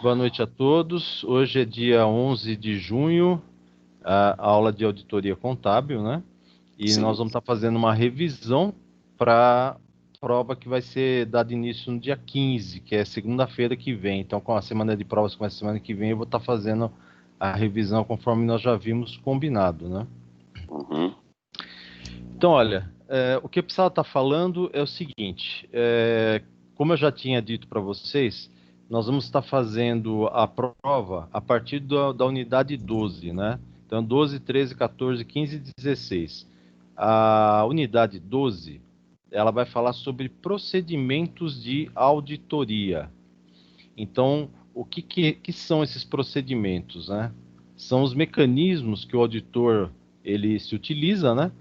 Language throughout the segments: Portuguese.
Boa noite a todos. Hoje é dia 11 de junho, a aula de auditoria contábil, né? E nós Sim. vamos estar fazendo uma revisão para a prova que vai ser dada início no dia 15, que é segunda-feira que vem. Então, com a semana de provas começa semana que vem, eu vou estar fazendo a revisão conforme nós já vimos combinado, né? Uhum. Então, olha, o que eu precisava estar falando é o seguinte, como eu já tinha dito para vocês, nós vamos estar fazendo a prova a partir da unidade 12, né? Então, 12, 13, 14, 15 e 16. A unidade 12, ela vai falar sobre procedimentos de auditoria. Então, o que são esses procedimentos, né? São os mecanismos que o auditor ele se utiliza, né,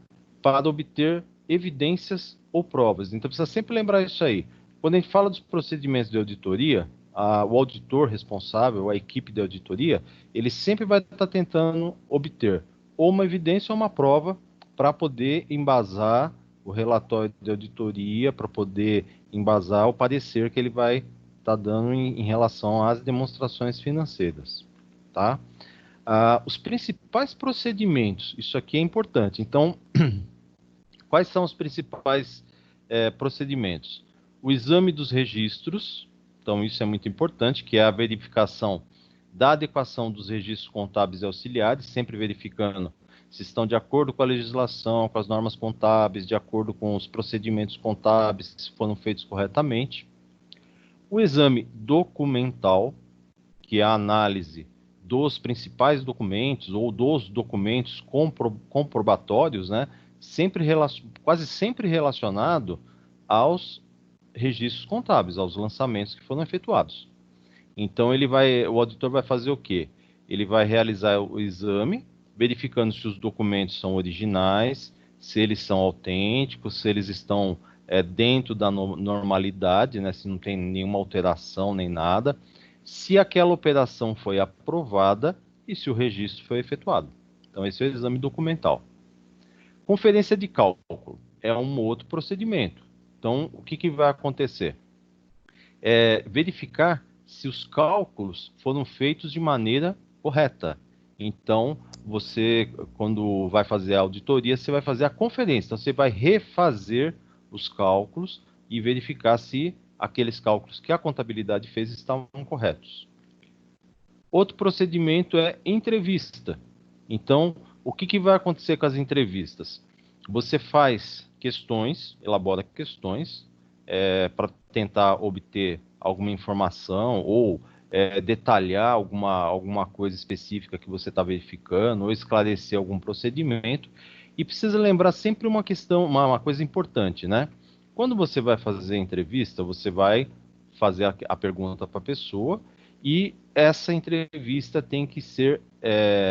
para obter evidências ou provas. Então, precisa sempre lembrar isso aí. Quando a gente fala dos procedimentos de auditoria, o auditor responsável, a equipe de auditoria, ele sempre vai estar tentando obter ou uma evidência ou uma prova para poder embasar o relatório de auditoria, para poder embasar o parecer que ele vai estar dando em relação às demonstrações financeiras, tá? Os principais procedimentos, isso aqui é importante. Então, quais são os principais procedimentos? O exame dos registros, então isso é muito importante, que é a verificação da adequação dos registros contábeis e auxiliares, sempre verificando se estão de acordo com a legislação, com as normas contábeis, de acordo com os procedimentos contábeis, se foram feitos corretamente. O exame documental, que é a análise dos principais documentos ou dos documentos comprobatórios, né, quase sempre relacionado aos registros contábeis, aos lançamentos que foram efetuados. Então o auditor vai fazer o quê? Ele vai realizar o exame, verificando se os documentos são originais, se eles são autênticos, se eles estão dentro da normalidade, né, se não tem nenhuma alteração nem nada, se aquela operação foi aprovada e se o registro foi efetuado. Então, esse é o exame documental. Conferência de cálculo é um outro procedimento. Então, o que vai acontecer? Verificar se os cálculos foram feitos de maneira correta. Então, você, quando vai fazer a auditoria, você vai fazer a conferência. Então, você vai refazer os cálculos e verificar se aqueles cálculos que a contabilidade fez estavam corretos. Outro procedimento é entrevista. Então, o que vai acontecer com as entrevistas? Você faz questões, elabora questões para tentar obter alguma informação ou detalhar alguma coisa específica que você está verificando ou esclarecer algum procedimento. E precisa lembrar sempre uma questão, uma coisa importante, né? Quando você vai fazer a entrevista, você vai fazer a pergunta para a pessoa e essa entrevista tem que ser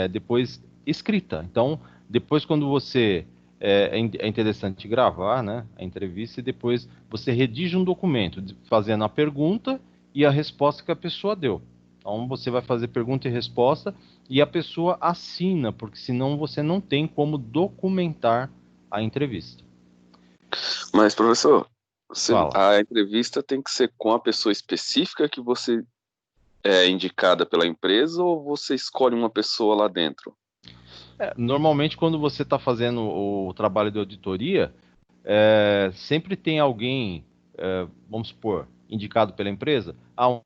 depois escrita. Então, depois quando você é interessante gravar, né, a entrevista e depois você redige um documento fazendo a pergunta e a resposta que a pessoa deu. Então, você vai fazer pergunta e resposta e a pessoa assina, porque senão você não tem como documentar a entrevista. Mas, professor, Fala. a entrevista tem que ser com a pessoa específica que você é indicada pela empresa ou você escolhe uma pessoa lá dentro? Normalmente, quando você está fazendo o trabalho de auditoria, sempre tem alguém, vamos supor, indicado pela empresa,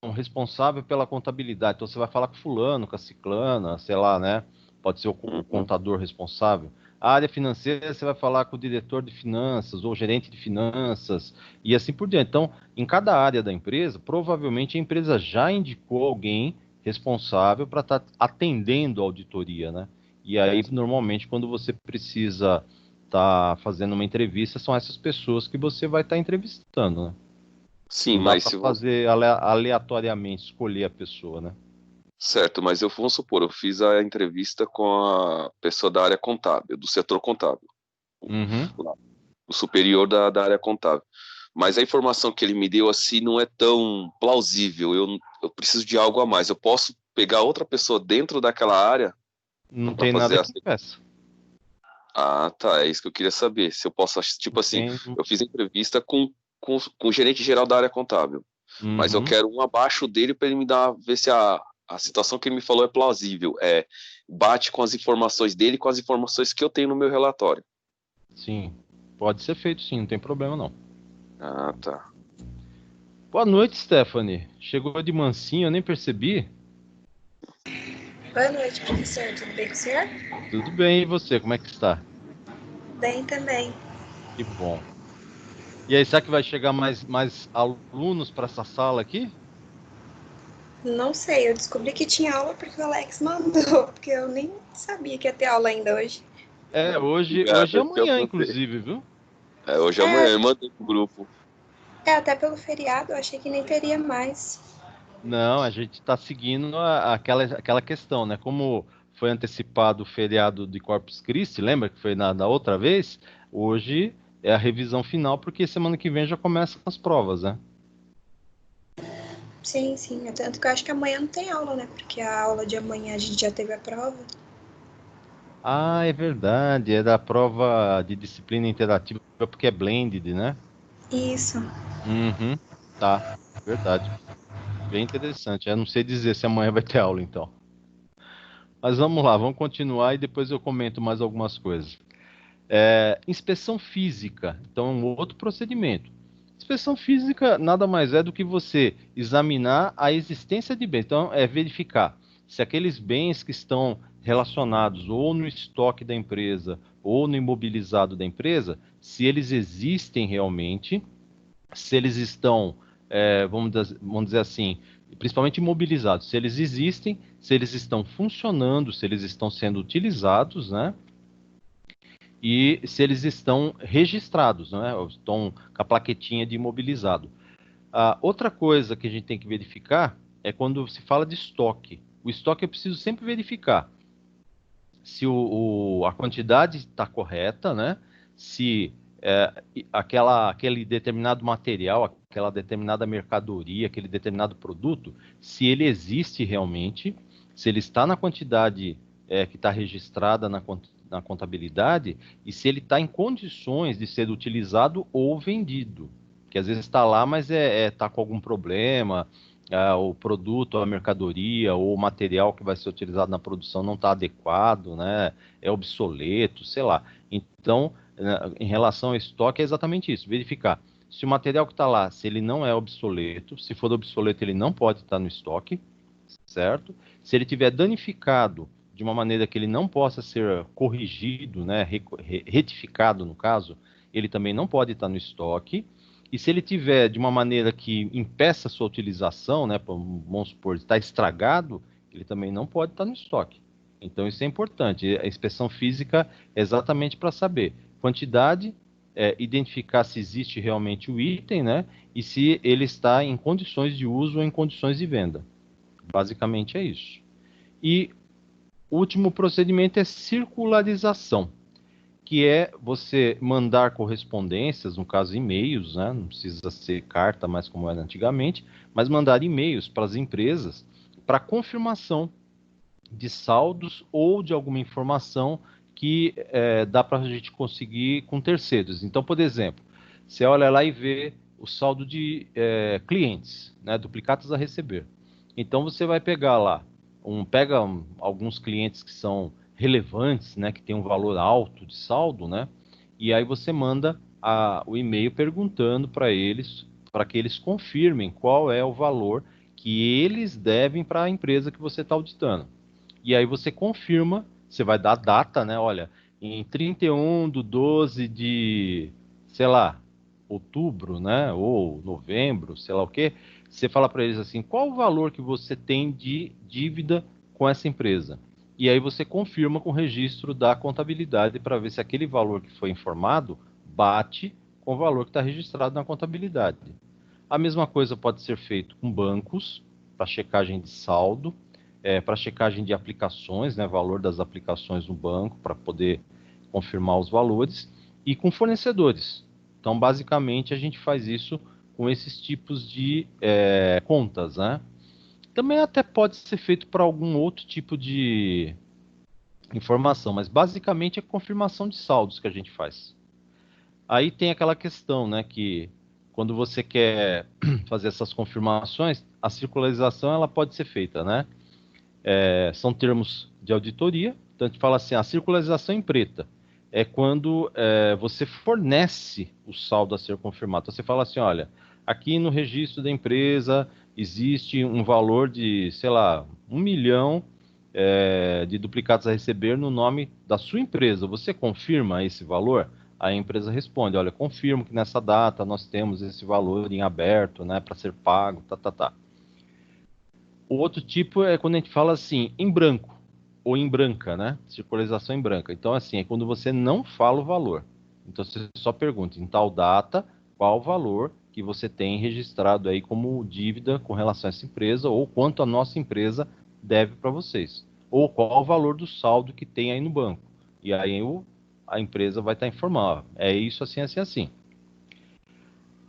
um responsável pela contabilidade. Então você vai falar com fulano, com a ciclana, sei lá, né? Pode ser o Uhum. contador responsável. A área financeira, você vai falar com o diretor de finanças ou gerente de finanças e assim por diante. Então, em cada área da empresa, provavelmente a empresa já indicou alguém responsável para estar atendendo a auditoria, né? E aí, normalmente, quando você precisa tá fazendo uma entrevista, são essas pessoas que você vai estar entrevistando, né? Sim, Não dá mas para se você... fazer aleatoriamente escolher a pessoa, né? Certo, mas vamos supor, eu fiz a entrevista com a pessoa da área contábil, do setor contábil, Uhum. lá, o superior da área contábil. Mas a informação que ele me deu assim não é tão plausível. Eu preciso de algo a mais. Eu posso pegar outra pessoa dentro daquela área Não para tem fazer nada que essa. impeça. Ah, tá. É isso que eu queria saber. Se eu posso, tipo Não assim, tem. eu fiz entrevista com o gerente geral da área contábil. Mas eu Uhum. quero um abaixo dele para ele me dar, ver se a situação que ele me falou é plausível, bate com as informações dele, com as informações que eu tenho no meu relatório. Sim, pode ser feito sim, não tem problema não. Ah, tá. Boa noite, Stephanie. Chegou de mansinho, eu nem percebi. Boa noite, professor. Tudo bem com o senhor? Tudo bem, e você, como é que está? Bem também. Que bom. E aí, será que vai chegar mais alunos para essa sala aqui? Não sei, eu descobri que tinha aula porque o Alex mandou, porque eu nem sabia que ia ter aula ainda hoje. Hoje e Obrigado, tchau amanhã, pra você. inclusive, viu? Hoje é É, amanhã, eu mandei pro grupo. até pelo feriado, eu achei que nem teria mais. Não, a gente está seguindo aquela questão, né? Como foi antecipado o feriado de Corpus Christi, lembra que foi da outra vez? Hoje é a revisão final, porque semana que vem já começam as provas, né? Sim, sim. Tanto que eu acho que amanhã não tem aula, né? Porque a aula de amanhã a gente já teve a prova. Ah, é verdade, é da prova de disciplina interativa, porque é blended, né? Isso. Uhum, tá, verdade. Bem interessante. Eu não sei dizer se amanhã vai ter aula, então. Mas vamos lá, vamos continuar e depois eu comento mais algumas coisas. Inspeção física, então é um outro procedimento. Inspeção física nada mais é do que você examinar a existência de bens. Então, é verificar se aqueles bens que estão relacionados ou no estoque da empresa ou no imobilizado da empresa, se eles existem realmente, se eles estão, vamos dizer assim, principalmente imobilizados, se eles existem, se eles estão funcionando, se eles estão sendo utilizados, né? E se eles estão registrados, né? Estão com a plaquetinha de imobilizado. Outra coisa que a gente tem que verificar é quando se fala de estoque. O estoque eu preciso sempre verificar se a quantidade está correta, né? Se aquele determinado material, aquela determinada mercadoria, aquele determinado produto, se ele existe realmente, se ele está na quantidade que está registrada na contabilidade e se ele está em condições de ser utilizado ou vendido. Que às vezes está lá, mas está com algum problema, o produto, a mercadoria ou o material que vai ser utilizado na produção não está adequado, né? É obsoleto, sei lá. Então, em relação ao estoque, é exatamente isso: verificar se o material que está lá, se ele não é obsoleto, se for obsoleto, ele não pode estar no estoque, certo? Se ele tiver danificado de uma maneira que ele não possa ser corrigido, né? Retificado, no caso, ele também não pode estar no estoque. E se ele tiver de uma maneira que impeça a sua utilização, né, vamos supor, está estragado, ele também não pode estar no estoque. Então isso é importante. A inspeção física é exatamente para saber quantidade, identificar se existe realmente o item, né, e se ele está em condições de uso ou em condições de venda. Basicamente é isso. E o último procedimento é circularização, que é você mandar correspondências, no caso e-mails, né? Não precisa ser carta, mais como era antigamente, mas mandar e-mails para as empresas para confirmação de saldos ou de alguma informação que dá para a gente conseguir com terceiros. Então, por exemplo, você olha lá e vê o saldo de clientes, né? Duplicatas a receber. Então, você vai pegar lá, pega alguns clientes que são relevantes, né, que tem um valor alto de saldo, né, e aí você manda o e-mail perguntando para que eles confirmem qual é o valor que eles devem para a empresa que você está auditando. E aí você confirma, você vai dar a data, né, olha, em 31 de 12 de, sei lá, outubro, né, ou novembro, sei lá o quê, você fala para eles assim, qual o valor que você tem de dívida com essa empresa? E aí você confirma com o registro da contabilidade para ver se aquele valor que foi informado bate com o valor que está registrado na contabilidade. A mesma coisa pode ser feito com bancos, para checagem de saldo, para checagem de aplicações, né, valor das aplicações no banco, para poder confirmar os valores, e com fornecedores. Então, basicamente, a gente faz isso com esses tipos de contas, né? Também até pode ser feito para algum outro tipo de informação, mas basicamente é confirmação de saldos que a gente faz. Aí tem aquela questão, né, que quando você quer fazer essas confirmações, a circularização ela pode ser feita, né? São termos de auditoria, então a gente fala assim, a circularização em preta é quando você fornece o saldo a ser confirmado. Então você fala assim, olha, aqui no registro da empresa existe um valor de, sei lá, 1 milhão de duplicados a receber no nome da sua empresa. Você confirma esse valor? A empresa responde, olha, confirmo que nessa data nós temos esse valor em aberto, né, para ser pago, tá. O outro tipo é quando a gente fala assim, em branco, ou em branca, né, circularização em branca. Então, assim, é quando você não fala o valor. Então, você só pergunta, em tal data, qual o valor que você tem registrado aí como dívida com relação a essa empresa, ou quanto a nossa empresa deve para vocês. Ou qual o valor do saldo que tem aí no banco. E aí a empresa vai estar informando, é isso, assim, assim, assim.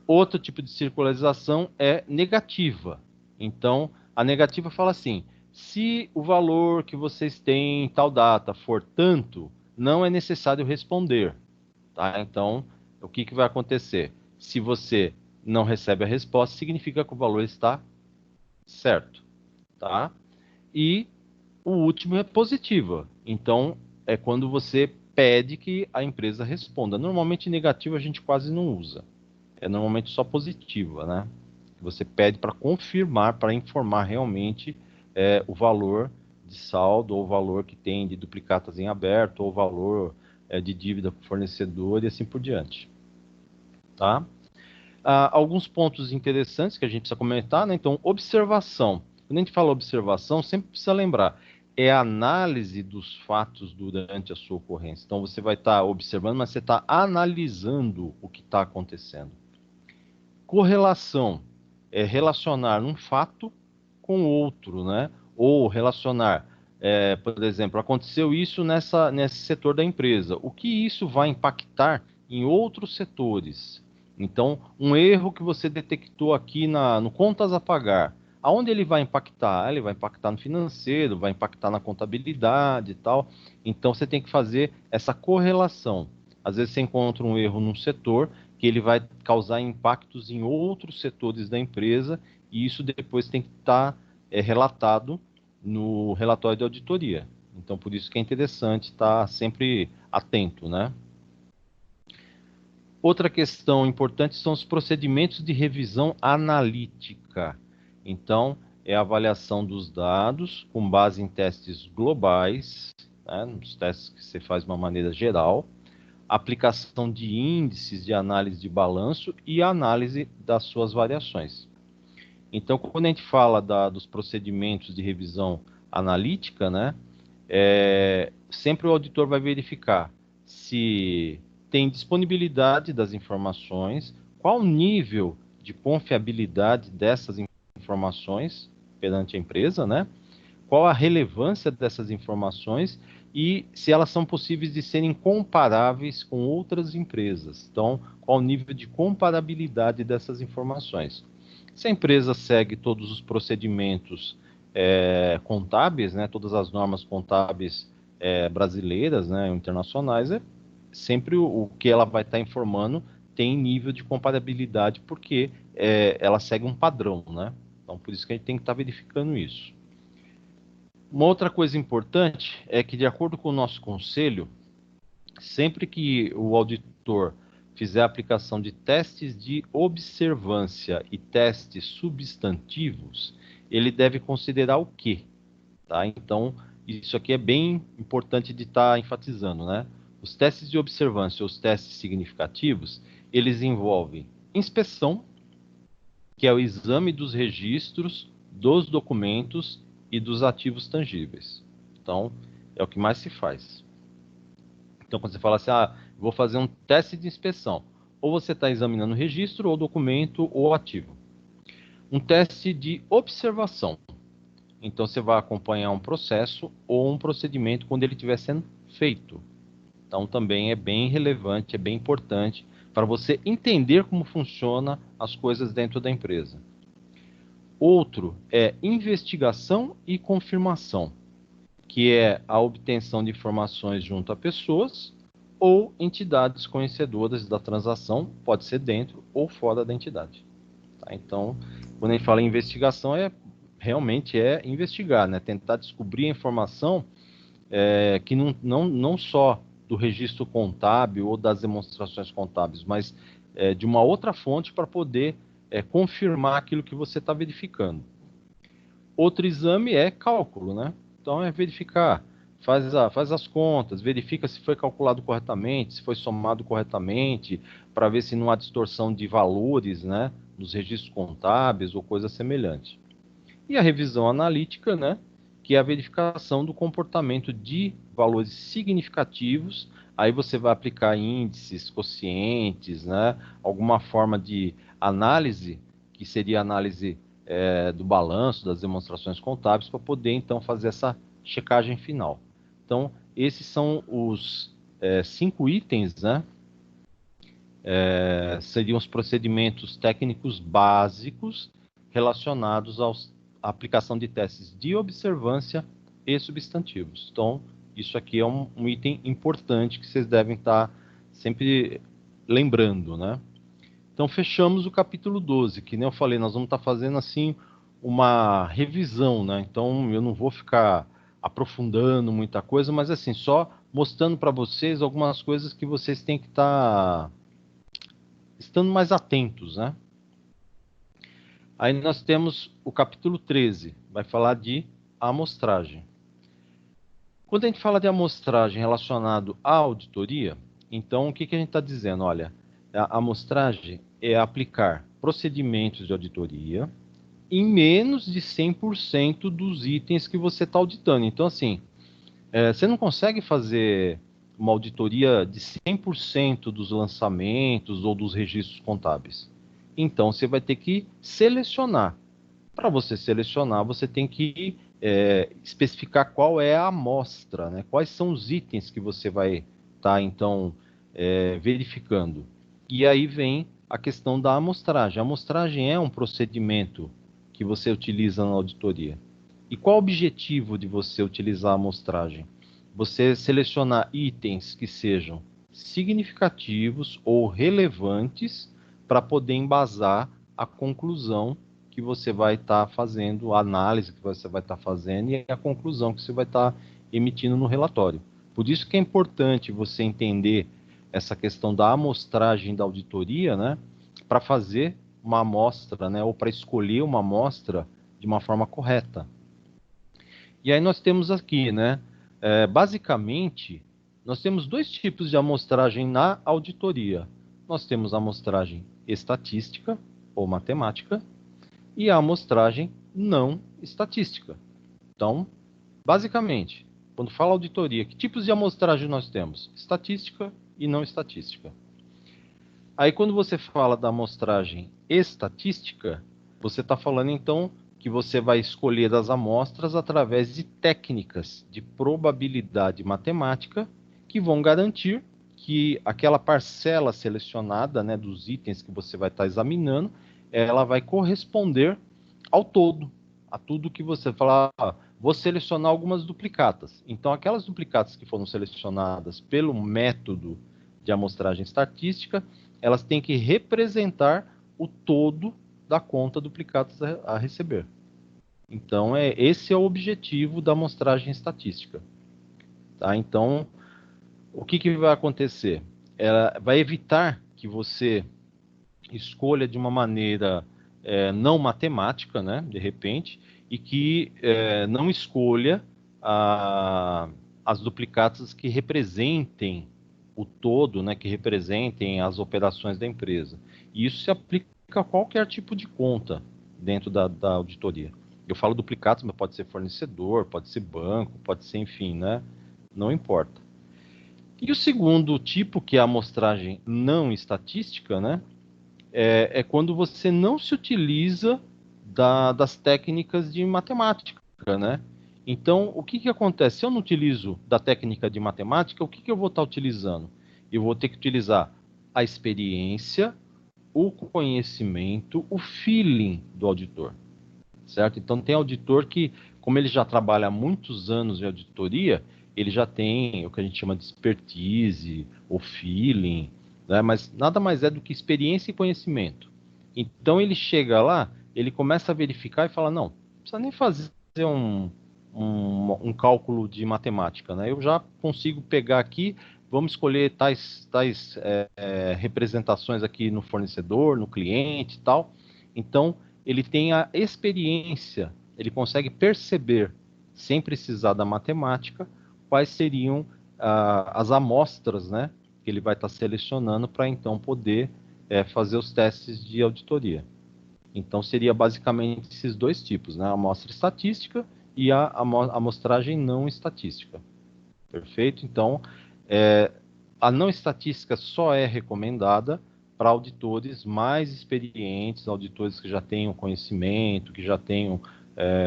Outro tipo de circularização é negativa. Então, a negativa fala assim, se o valor que vocês têm em tal data for tanto, não é necessário responder. Tá? Então, o que vai acontecer? Se você não recebe a resposta, significa que o valor está certo. Tá? E o último é positiva. Então, é quando você pede que a empresa responda. Normalmente, negativa a gente quase não usa. É normalmente só positiva, né? Você pede para confirmar, para informar realmente o valor de saldo, ou o valor que tem de duplicatas em aberto, ou o valor de dívida com o fornecedor e assim por diante. Tá? Alguns pontos interessantes que a gente precisa comentar, né? Então, observação. Quando a gente fala observação, sempre precisa lembrar, é a análise dos fatos durante a sua ocorrência. Então, você vai estar observando, mas você está analisando o que está acontecendo. Correlação é relacionar um fato com outro, né? Ou relacionar, por exemplo, aconteceu isso nesse setor da empresa. O que isso vai impactar em outros setores? Então, um erro que você detectou aqui no contas a pagar, aonde ele vai impactar? Ele vai impactar no financeiro, vai impactar na contabilidade e tal. Então, você tem que fazer essa correlação. Às vezes você encontra um erro num setor que ele vai causar impactos em outros setores da empresa e isso depois tem que estar relatado no relatório de auditoria. Então, por isso que é interessante estar sempre atento, né? Outra questão importante são os procedimentos de revisão analítica. Então, é a avaliação dos dados com base em testes globais, né, nos testes que você faz de uma maneira geral, aplicação de índices de análise de balanço e análise das suas variações. Então, quando a gente fala dos procedimentos de revisão analítica, né, sempre o auditor vai verificar se tem disponibilidade das informações, qual o nível de confiabilidade dessas informações perante a empresa, né? Qual a relevância dessas informações e se elas são possíveis de serem comparáveis com outras empresas. Então, qual o nível de comparabilidade dessas informações? Se a empresa segue todos os procedimentos contábeis, né, todas as normas contábeis brasileiras, né, internacionais, sempre o que ela vai estar informando tem nível de comparabilidade, porque ela segue um padrão, né? Então, por isso que a gente tem que estar verificando isso. Uma outra coisa importante é que, de acordo com o nosso conselho, sempre que o auditor fizer a aplicação de testes de observância e testes substantivos, ele deve considerar o quê? Tá? Então, isso aqui é bem importante de estar enfatizando, né? Os testes de observância, os testes significativos, eles envolvem inspeção, que é o exame dos registros, dos documentos e dos ativos tangíveis. Então, é o que mais se faz. Então, quando você fala assim, vou fazer um teste de inspeção, ou você está examinando o registro, ou documento, ou ativo. Um teste de observação. Então, você vai acompanhar um processo ou um procedimento quando ele estiver sendo feito. Então, também é bem relevante, é bem importante para você entender como funcionam as coisas dentro da empresa. Outro é investigação e confirmação, que é a obtenção de informações junto a pessoas ou entidades conhecedoras da transação, pode ser dentro ou fora da entidade. Tá? Então, quando a gente fala em investigação, realmente é investigar, né? Tentar descobrir a informação que não só do registro contábil ou das demonstrações contábeis, mas de uma outra fonte para poder confirmar aquilo que você está verificando. Outro exame é cálculo, né? Então é verificar, faz as contas, verifica se foi calculado corretamente, se foi somado corretamente, para ver se não há distorção de valores, né, nos registros contábeis ou coisa semelhante. E a revisão analítica, né, que é a verificação do comportamento de valores significativos. Aí você vai aplicar índices, quocientes, né, alguma forma de análise, que seria a análise do balanço, das demonstrações contábeis, para poder então fazer essa checagem final. Então, esses são os 5 itens, né? Seriam os procedimentos técnicos básicos relacionados à aplicação de testes de observância e substantivos. Então, isso aqui é um item importante que vocês devem estar sempre lembrando, né? Então, fechamos o capítulo 12, que nem eu falei, nós vamos estar fazendo assim uma revisão, né? Então, eu não vou ficar aprofundando muita coisa, mas assim, só mostrando para vocês algumas coisas que vocês têm que estar estando mais atentos, né? Aí nós temos o capítulo 13, vai falar de amostragem. Quando a gente fala de amostragem relacionado à auditoria, então o que a gente está dizendo? Olha, a amostragem é aplicar procedimentos de auditoria em menos de 100% dos itens que você está auditando. Então, assim, você não consegue fazer uma auditoria de 100% dos lançamentos ou dos registros contábeis. Então, você vai ter que selecionar. Para você selecionar, você tem que especificar qual é a amostra, né? Quais são os itens que você vai estar, então, verificando. E aí vem a questão da amostragem. A amostragem é um procedimento que você utiliza na auditoria. E qual o objetivo de você utilizar a amostragem? Você selecionar itens que sejam significativos ou relevantes para poder embasar a conclusão que você vai estar fazendo, a análise que você vai estar fazendo e a conclusão que você vai estar emitindo no relatório. Por isso que é importante você entender essa questão da amostragem da auditoria, né, para fazer uma amostra, né, ou para escolher uma amostra de uma forma correta. E aí nós temos aqui, né, basicamente, nós temos 2 tipos de amostragem na auditoria. Nós temos a amostragem estatística ou matemática e a amostragem não estatística. Então, basicamente, quando fala auditoria, que tipos de amostragem nós temos? Estatística e não estatística. Aí, quando você fala da amostragem estatística, você está falando, então, que você vai escolher as amostras através de técnicas de probabilidade matemática que vão garantir que aquela parcela selecionada, né, dos itens que você vai estar examinando, ela vai corresponder ao todo, a tudo que você falar. Vou selecionar algumas duplicatas. Então, aquelas duplicatas que foram selecionadas pelo método de amostragem estatística, elas têm que representar o todo da conta duplicatas a receber. Então, esse é o objetivo da amostragem estatística. Tá? Então, o que vai acontecer? Ela vai evitar que você escolha de uma maneira não matemática, né, de repente, e que não escolha as duplicatas que representem o todo, né, que representem as operações da empresa. E isso se aplica a qualquer tipo de conta dentro da auditoria. Eu falo duplicados, mas pode ser fornecedor, pode ser banco, pode ser, enfim, né? Não importa. E o segundo tipo, que é a amostragem não estatística, né? É quando você não se utiliza das técnicas de matemática, né? Então, o que acontece? Se eu não utilizo da técnica de matemática, o que eu vou estar utilizando? Eu vou ter que utilizar a experiência, o conhecimento, o feeling do auditor, certo? Então, tem auditor que, como ele já trabalha há muitos anos em auditoria, ele já tem o que a gente chama de expertise, o feeling, né? Mas nada mais é do que experiência e conhecimento. Então ele chega lá, ele começa a verificar e fala, não precisa nem fazer um cálculo de matemática, né? Eu já consigo pegar aqui, vamos escolher tais representações aqui no fornecedor, no cliente e tal. Então, ele tem a experiência, ele consegue perceber, sem precisar da matemática, quais seriam as amostras, né, que ele vai estar selecionando para então poder fazer os testes de auditoria. Então, seria basicamente esses dois tipos, né? A amostra estatística e a amostragem não estatística. Perfeito? Então, a não estatística só é recomendada para auditores mais experientes, auditores que já tenham conhecimento, que já tenham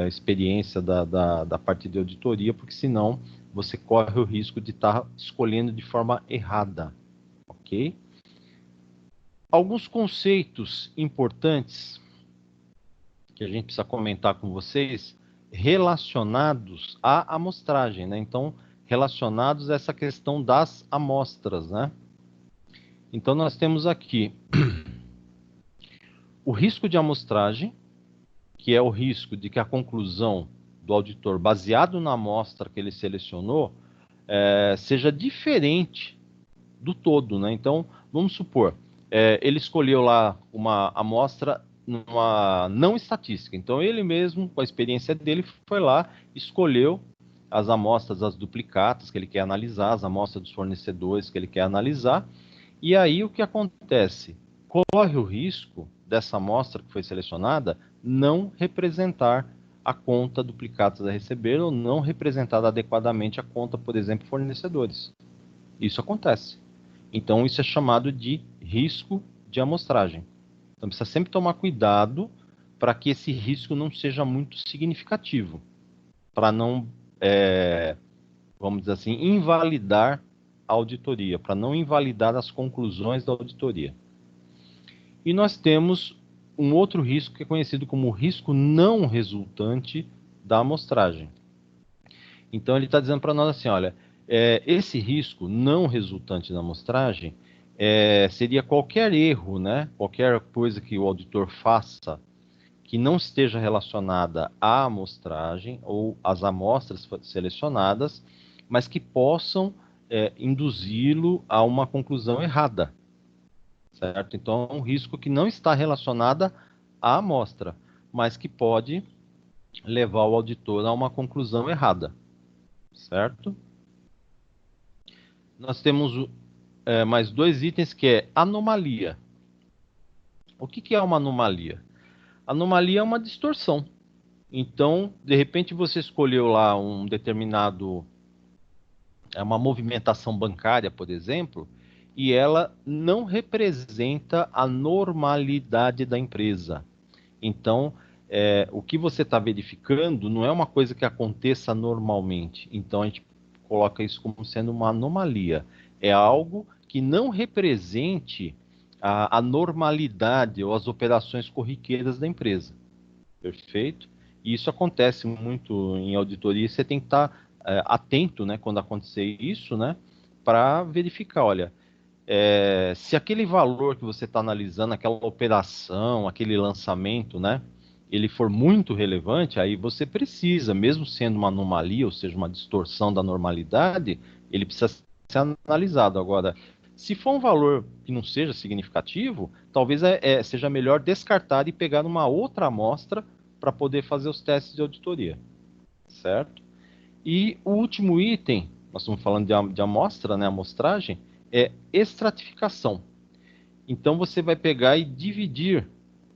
experiência da parte de auditoria, porque senão você corre o risco de estar escolhendo de forma errada. Ok? Alguns conceitos importantes que a gente precisa comentar com vocês, relacionados à amostragem, né? Então, relacionados a essa questão das amostras, né? Então, nós temos aqui o risco de amostragem, que é o risco de que a conclusão do auditor, baseado na amostra que ele selecionou, seja diferente do todo, né? Então, vamos supor, ele escolheu lá uma amostra numa não estatística. Então, ele mesmo, com a experiência dele, foi lá, escolheu as amostras, as duplicatas que ele quer analisar, as amostras dos fornecedores que ele quer analisar, e aí o que acontece? Corre o risco dessa amostra que foi selecionada não representar a conta duplicatas a receber ou não representar adequadamente a conta, por exemplo, fornecedores. Isso acontece. Então, isso é chamado de risco de amostragem. Então, precisa sempre tomar cuidado para que esse risco não seja muito significativo, para não, vamos dizer assim, invalidar a auditoria, para não invalidar as conclusões da auditoria. E nós temos um outro risco que é conhecido como risco não resultante da amostragem. Então, ele está dizendo para nós assim, olha, esse risco não resultante da amostragem seria qualquer erro, né? Qualquer coisa que o auditor faça que não esteja relacionada à amostragem ou às amostras selecionadas, mas que possam induzi-lo a uma conclusão errada, certo? Então, é um risco que não está relacionado à amostra, mas que pode levar o auditor a uma conclusão errada, certo? Nós temos mais dois itens que é anomalia. O que é uma anomalia? Anomalia é uma distorção. Então, de repente você escolheu lá um determinado, uma movimentação bancária, por exemplo, e ela não representa a normalidade da empresa. Então, o que você está verificando não é uma coisa que aconteça normalmente. Então, a gente coloca isso como sendo uma anomalia. É algo que não represente a normalidade ou as operações corriqueiras da empresa. Perfeito? E isso acontece muito em auditoria. Você tem que estar atento, né, quando acontecer isso, né, para verificar, olha, se aquele valor que você está analisando, aquela operação, aquele lançamento, né, ele for muito relevante, aí você precisa, mesmo sendo uma anomalia, ou seja, uma distorção da normalidade, ele precisa ser analisado. Agora, se for um valor que não seja significativo, talvez seja melhor descartar e pegar uma outra amostra para poder fazer os testes de auditoria, certo? E o último item, nós estamos falando de amostra, né, amostragem, é estratificação. Então você vai pegar e dividir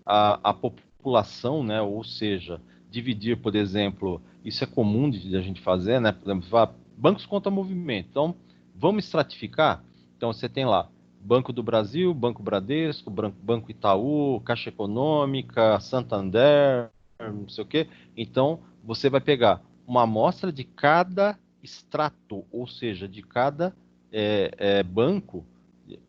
a população, né, ou seja, dividir, por exemplo, isso é comum de a gente fazer, né, por exemplo, bancos contra movimento. Então, vamos estratificar? Então você tem lá Banco do Brasil, Banco Bradesco, Banco Itaú, Caixa Econômica, Santander, não sei o quê. Então, você vai pegar uma amostra de cada extrato, ou seja, de cada banco,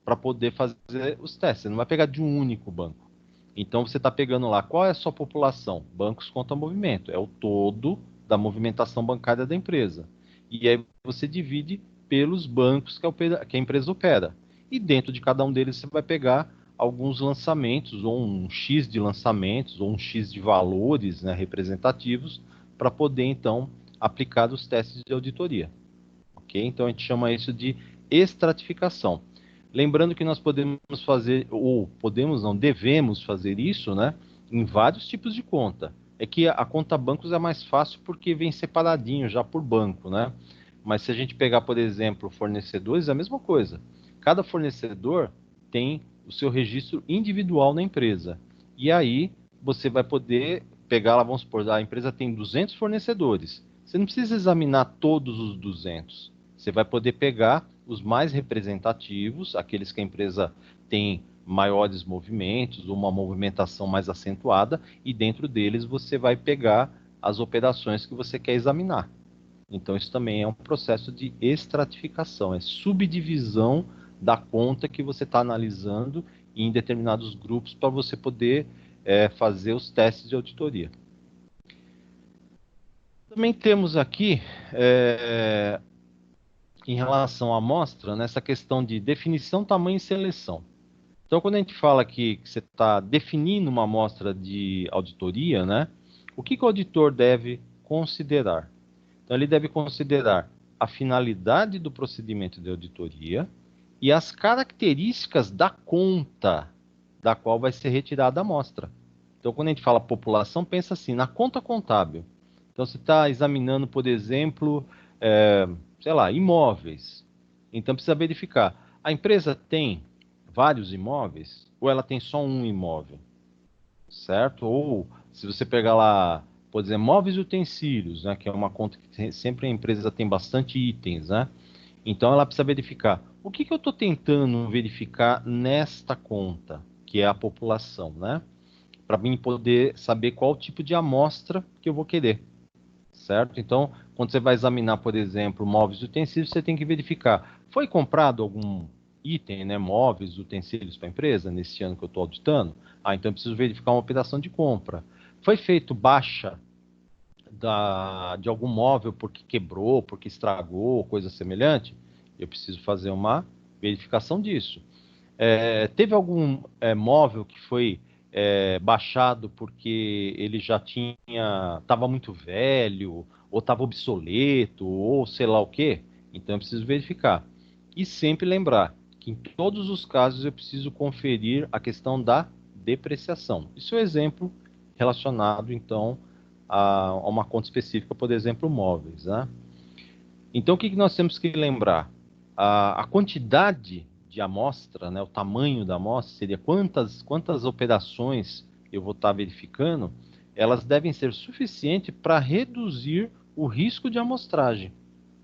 para poder fazer os testes. Você não vai pegar de um único banco. Então, você está pegando lá, qual é a sua população? Bancos contra movimento. É o todo da movimentação bancária da empresa. E aí você divide pelos bancos que a empresa opera. e dentro de cada um deles você vai pegar alguns lançamentos, ou um X de lançamentos, ou um X de valores, né, representativos, para poder, então, aplicar os testes de auditoria. Ok? Então, a gente chama isso de estratificação. Lembrando que nós podemos fazer, ou podemos não, devemos fazer isso, né, em vários tipos de conta. É que a conta bancos é mais fácil porque vem separadinho já por banco, né? Mas se a gente pegar, por exemplo, fornecedores, é a mesma coisa. Cada fornecedor tem o seu registro individual na empresa. E aí você vai poder pegar lá, vamos supor, a empresa tem 200 fornecedores. Você não precisa examinar todos os 200. Você vai poder pegar os mais representativos, aqueles que a empresa tem maiores movimentos, uma movimentação mais acentuada, e dentro deles você vai pegar as operações que você quer examinar. Então isso também é um processo de estratificação, é subdivisão da conta que você está analisando em determinados grupos para você poder fazer os testes de auditoria. Também temos aqui, em relação à amostra, nessa questão de definição, tamanho e seleção. Então, quando a gente fala que você está definindo uma amostra de auditoria, né, o que o auditor deve considerar? Então, ele deve considerar a finalidade do procedimento de auditoria e as características da conta da qual vai ser retirada a amostra. Então, quando a gente fala população, pensa assim, na conta contábil. Então, você está examinando, por exemplo, sei lá, imóveis. Então, precisa verificar, a empresa tem vários imóveis ou ela tem só um imóvel? Certo? Ou, se você pegar lá, por exemplo, móveis e utensílios, né, que é uma conta que sempre a empresa tem bastante itens, né? Então ela precisa verificar o que eu estou tentando verificar nesta conta, que é a população, né? Para mim poder saber qual tipo de amostra que eu vou querer, certo? Então, quando você vai examinar, por exemplo, móveis e utensílios, você tem que verificar, foi comprado algum item, né, móveis, utensílios para a empresa, nesse ano que eu estou auditando? Ah, então eu preciso verificar uma operação de compra. Foi feito baixa de algum móvel porque quebrou, porque estragou, coisa semelhante? Eu preciso fazer uma verificação disso. Teve algum móvel que foi baixado porque ele já estava muito velho, ou estava obsoleto, ou sei lá o quê? Então eu preciso verificar. E sempre lembrar que em todos os casos eu preciso conferir a questão da depreciação. Isso é um exemplo relacionado, então, a uma conta específica, por exemplo, móveis, né? Então, o que nós temos que lembrar? A quantidade de amostra, né, o tamanho da amostra, seria quantas operações eu vou estar verificando, elas devem ser suficientes para reduzir o risco de amostragem,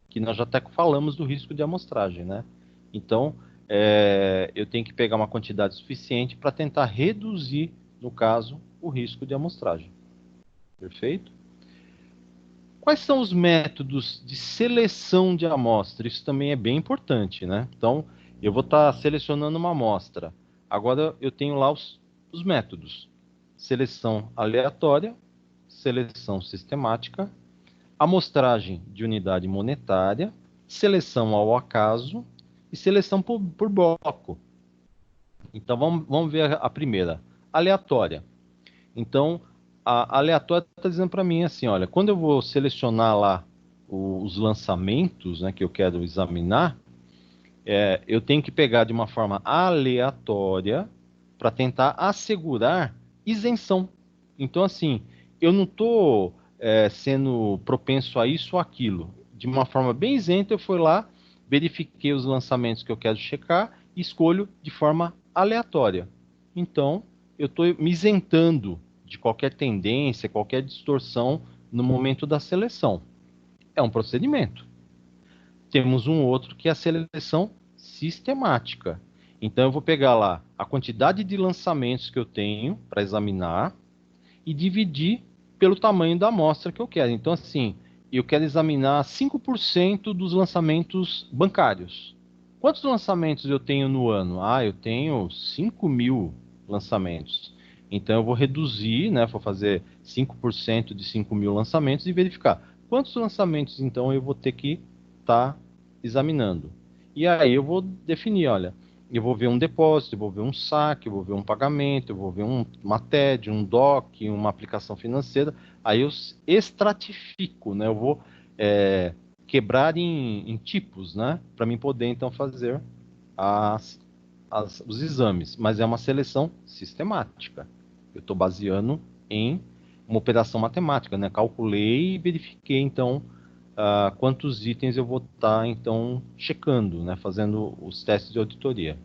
que nós já até falamos do risco de amostragem, né? Então, eu tenho que pegar uma quantidade suficiente para tentar reduzir, no caso, o risco de amostragem. Perfeito? Quais são os métodos de seleção de amostra? Isso também é bem importante, né? Então, eu vou estar selecionando uma amostra. Agora, eu tenho lá os métodos. Seleção aleatória, seleção sistemática, amostragem de unidade monetária, seleção ao acaso e seleção por bloco. Então, vamos ver a primeira. Aleatória. Então, a aleatória está dizendo para mim assim, olha, quando eu vou selecionar lá os lançamentos, né, que eu quero examinar, eu tenho que pegar de uma forma aleatória para tentar assegurar isenção. Então, assim, eu não estou sendo propenso a isso ou aquilo. De uma forma bem isenta, eu fui lá, verifiquei os lançamentos que eu quero checar e escolho de forma aleatória. Então, eu estou me isentando de qualquer tendência, qualquer distorção no momento da seleção. É um procedimento. Temos um outro que é a seleção sistemática. Então, eu vou pegar lá a quantidade de lançamentos que eu tenho para examinar e dividir pelo tamanho da amostra que eu quero. Então, assim, eu quero examinar 5% dos lançamentos bancários. Quantos lançamentos eu tenho no ano? Ah, eu tenho 5.000 lançamentos. Então, eu vou reduzir, né, vou fazer 5% de 5.000 lançamentos e verificar quantos lançamentos, então, eu vou ter que estar examinando. E aí eu vou definir, olha, eu vou ver um depósito, eu vou ver um saque, eu vou ver um pagamento, eu vou ver uma TED, um DOC, uma aplicação financeira. Aí eu estratifico, né? Eu vou quebrar em tipos, né? Para mim poder então fazer os exames. Mas é uma seleção sistemática. Eu estou baseando em uma operação matemática, né? Calculei e verifiquei então quantos itens eu vou estar então checando, né? Fazendo os testes de auditoria.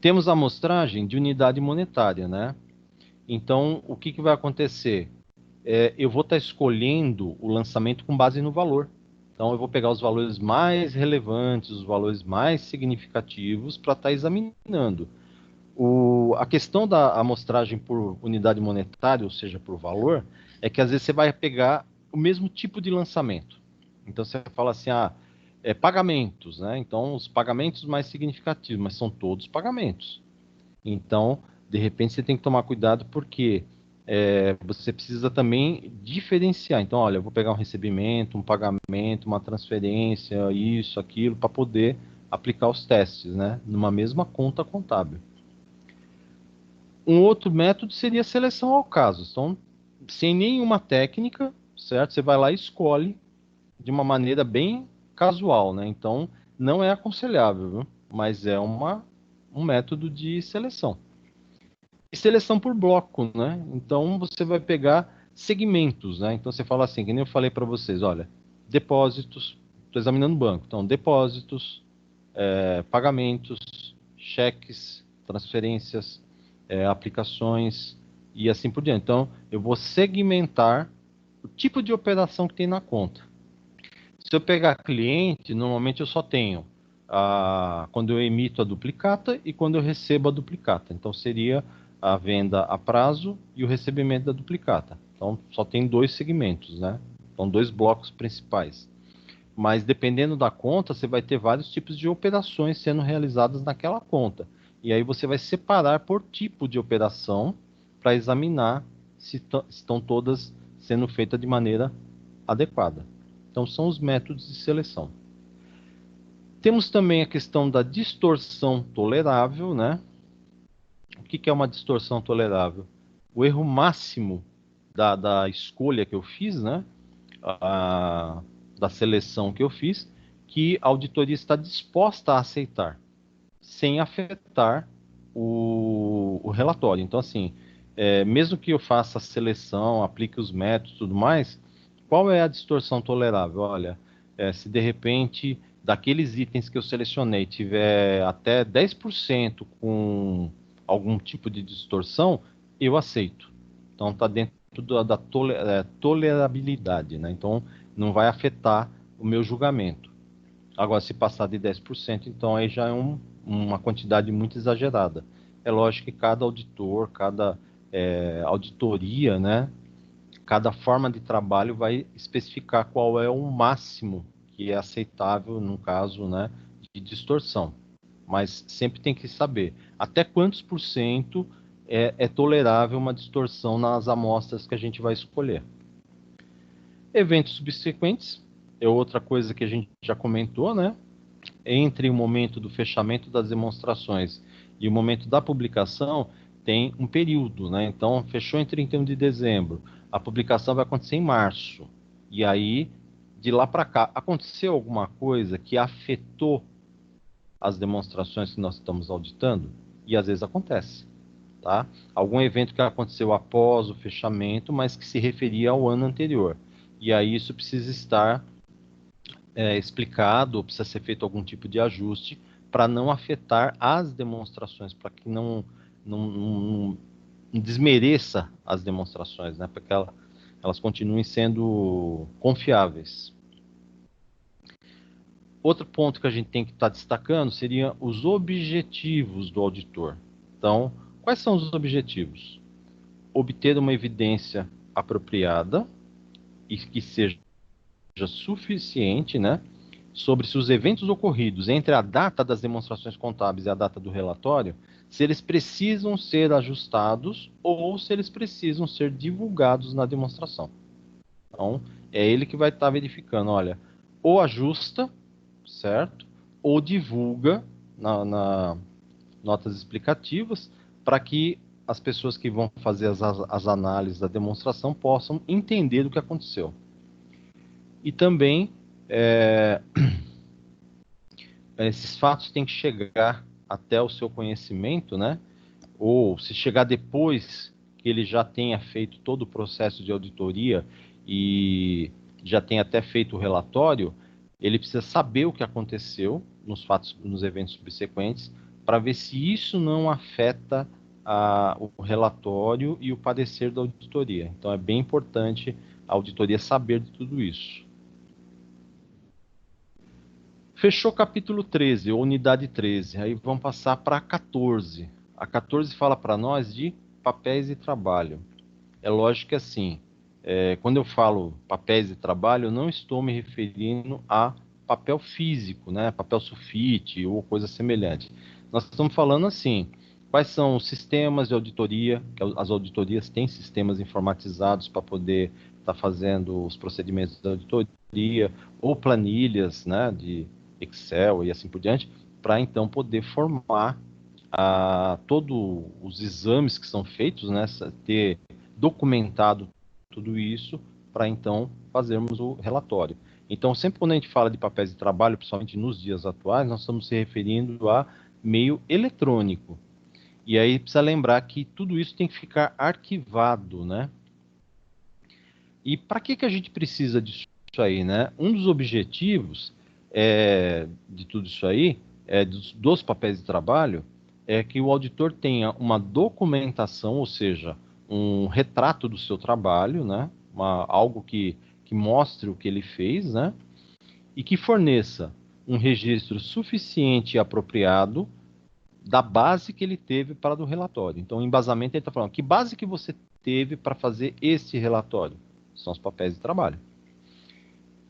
Temos a amostragem de unidade monetária, né? Então, o que vai acontecer? Eu vou estar escolhendo o lançamento com base no valor. Então, eu vou pegar os valores mais relevantes, os valores mais significativos para estar examinando. A questão da amostragem por unidade monetária, ou seja, por valor, é que às vezes você vai pegar o mesmo tipo de lançamento. Então, você fala assim, pagamentos, né? Então, os pagamentos mais significativos, mas são todos pagamentos. Então, de repente, você tem que tomar cuidado porque você precisa também diferenciar. Então, olha, eu vou pegar um recebimento, um pagamento, uma transferência, isso, aquilo, para poder aplicar os testes, né? Numa mesma conta contábil. Um outro método seria a seleção ao caso. Então, sem nenhuma técnica, certo? Você vai lá e escolhe de uma maneira bem casual, né? Então, não é aconselhável, viu? Mas é um método de seleção. E seleção por bloco, né? Então, você vai pegar segmentos, né? Então, você fala assim, que nem eu falei para vocês, olha, depósitos, estou examinando o banco. Então, depósitos, pagamentos, cheques, transferências, aplicações e assim por diante. Então, eu vou segmentar o tipo de operação que tem na conta. Se eu pegar cliente, normalmente eu só tenho quando eu emito a duplicata e quando eu recebo a duplicata. Então, seria a venda a prazo e o recebimento da duplicata. Então, só tem 2 segmentos, né? São 2 blocos principais. Mas dependendo da conta, você vai ter vários tipos de operações sendo realizadas naquela conta. E aí você vai separar por tipo de operação para examinar se estão todas sendo feitas de maneira adequada. Então são os métodos de seleção. Temos também a questão da distorção tolerável, né? O que é uma distorção tolerável? O erro máximo da escolha que eu fiz, né? Da seleção que eu fiz, que a auditoria está disposta a aceitar, sem afetar o relatório. Então, assim, mesmo que eu faça a seleção, aplique os métodos e tudo mais, qual é a distorção tolerável? Olha, se de repente, daqueles itens que eu selecionei, tiver até 10% com algum tipo de distorção, eu aceito. Então, está dentro da tolerabilidade, né? Então, não vai afetar o meu julgamento. Agora, se passar de 10%, então aí já é uma quantidade muito exagerada. É lógico que cada auditor, cada auditoria, né, cada forma de trabalho vai especificar qual é o máximo que é aceitável, no caso, né, de distorção. Mas sempre tem que saber até quantos por cento é tolerável uma distorção nas amostras que a gente vai escolher. Eventos subsequentes é outra coisa que a gente já comentou, né? Entre o momento do fechamento das demonstrações e o momento da publicação, tem um período, né? Então, fechou em 31 de dezembro, a publicação vai acontecer em março. E aí, de lá para cá, aconteceu alguma coisa que afetou as demonstrações que nós estamos auditando? E às vezes acontece, tá? Algum evento que aconteceu após o fechamento, mas que se referia ao ano anterior. E aí isso precisa estar explicado, ou precisa ser feito algum tipo de ajuste para não afetar as demonstrações, para que não desmereça as demonstrações, né? Para que elas continuem sendo confiáveis. Outro ponto que a gente tem que estar destacando seria os objetivos do auditor. Então, quais são os objetivos? Obter uma evidência apropriada e que seja suficiente, né, sobre se os eventos ocorridos entre a data das demonstrações contábeis e a data do relatório, se eles precisam ser ajustados ou se eles precisam ser divulgados na demonstração. Então, é ele que vai estar verificando, olha, ou ajusta, certo? Ou divulga na notas explicativas, para que as pessoas que vão fazer as análises da demonstração possam entender o que aconteceu. E também esses fatos têm que chegar até o seu conhecimento, né? Ou se chegar depois que ele já tenha feito todo o processo de auditoria e já tenha até feito o relatório, ele precisa saber o que aconteceu nos fatos, nos eventos subsequentes, para ver se isso não afeta o relatório e o parecer da auditoria. Então é bem importante a auditoria saber de tudo isso. Fechou capítulo 13, ou unidade 13. Aí vamos passar para a 14. A 14 fala para nós de papéis e trabalho. É lógico que assim, quando eu falo papéis e trabalho, eu não estou me referindo a papel físico, né? Papel sulfite ou coisa semelhante. Nós estamos falando assim, quais são os sistemas de auditoria, que as auditorias têm sistemas informatizados para poder estar fazendo os procedimentos da auditoria, ou planilhas, né, de Excel e assim por diante, para então poder formar todos os exames que são feitos, né, ter documentado tudo isso para então fazermos o relatório. Então, sempre quando a gente fala de papéis de trabalho, principalmente nos dias atuais, nós estamos se referindo a meio eletrônico. E aí precisa lembrar que tudo isso tem que ficar arquivado, né? E para que a gente precisa disso aí, né? Um dos objetivos de tudo isso aí, dos papéis de trabalho, é que o auditor tenha uma documentação, ou seja, um retrato do seu trabalho, né? Algo que mostre o que ele fez, né? E que forneça um registro suficiente e apropriado da base que ele teve para do relatório. Então, o embasamento, ele está falando, que base que você teve para fazer este relatório? São os papéis de trabalho.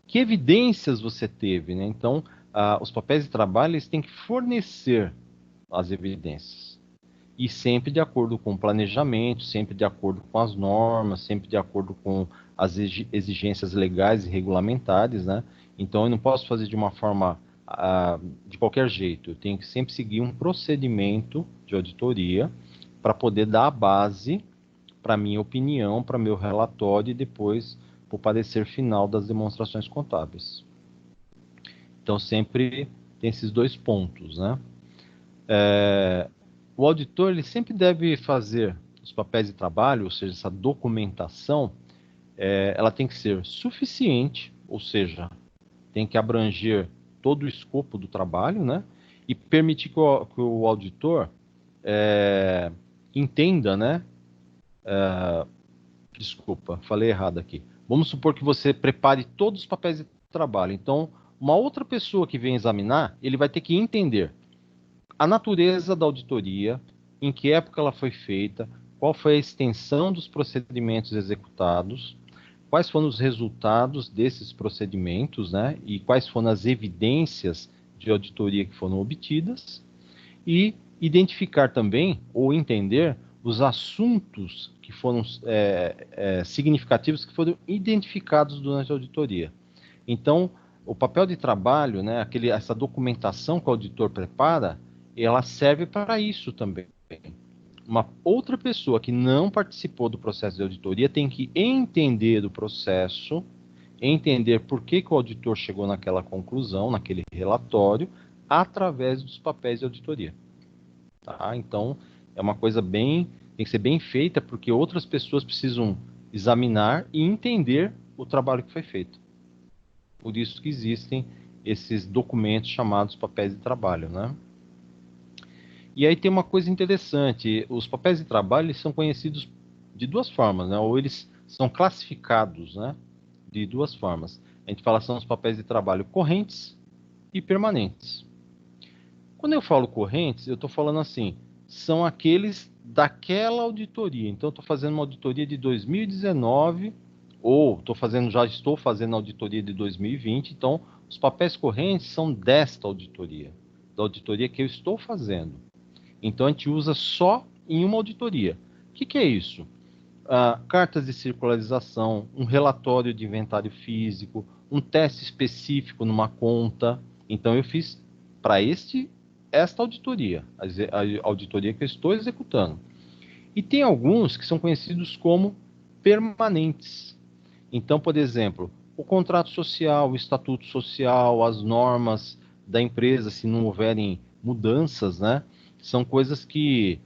Que evidências você teve, né? Então, os papéis de trabalho, eles têm que fornecer as evidências. E sempre de acordo com o planejamento, sempre de acordo com as normas, sempre de acordo com as exigências legais e regulamentares, né? Então, eu não posso fazer de uma forma de qualquer jeito. Eu tenho que sempre seguir um procedimento de auditoria para poder dar a base para minha opinião, para meu relatório e depois para o parecer final das demonstrações contábeis. Então, sempre tem esses dois pontos, né? O auditor, ele sempre deve fazer os papéis de trabalho, ou seja, essa documentação, ela tem que ser suficiente, ou seja, tem que abranger todo o escopo do trabalho, né? E permitir que o auditor entenda, né? Desculpa, falei errado aqui. Vamos supor que você prepare todos os papéis de trabalho. Então, uma outra pessoa que vem examinar, ele vai ter que entender a natureza da auditoria, em que época ela foi feita, qual foi a extensão dos procedimentos executados, quais foram os resultados desses procedimentos, né? E quais foram as evidências de auditoria que foram obtidas, e identificar também, ou entender, os assuntos que foram significativos, que foram identificados durante a auditoria. Então, o papel de trabalho, né, essa documentação que o auditor prepara, ela serve para isso também. Uma outra pessoa que não participou do processo de auditoria tem que entender o processo, entender por que o auditor chegou naquela conclusão, naquele relatório, através dos papéis de auditoria. Tá? Então, é uma coisa tem que ser bem feita, porque outras pessoas precisam examinar e entender o trabalho que foi feito. Por isso que existem esses documentos chamados papéis de trabalho, né? E aí tem uma coisa interessante, os papéis de trabalho eles são conhecidos de duas formas, né? Ou eles são classificados, né? De duas formas. A gente fala que são os papéis de trabalho correntes e permanentes. Quando eu falo correntes, eu estou falando assim, são aqueles daquela auditoria. Então, eu estou fazendo uma auditoria de 2019, ou já estou fazendo a auditoria de 2020. Então, os papéis correntes são desta auditoria, da auditoria que eu estou fazendo. Então, a gente usa só em uma auditoria. O que é isso? Cartas de circularização, um relatório de inventário físico, um teste específico numa conta. Então, eu fiz para este esta auditoria, a auditoria que eu estou executando. E tem alguns que são conhecidos como permanentes. Então, por exemplo, o contrato social, o estatuto social, as normas da empresa, se não houverem mudanças, né, são coisas que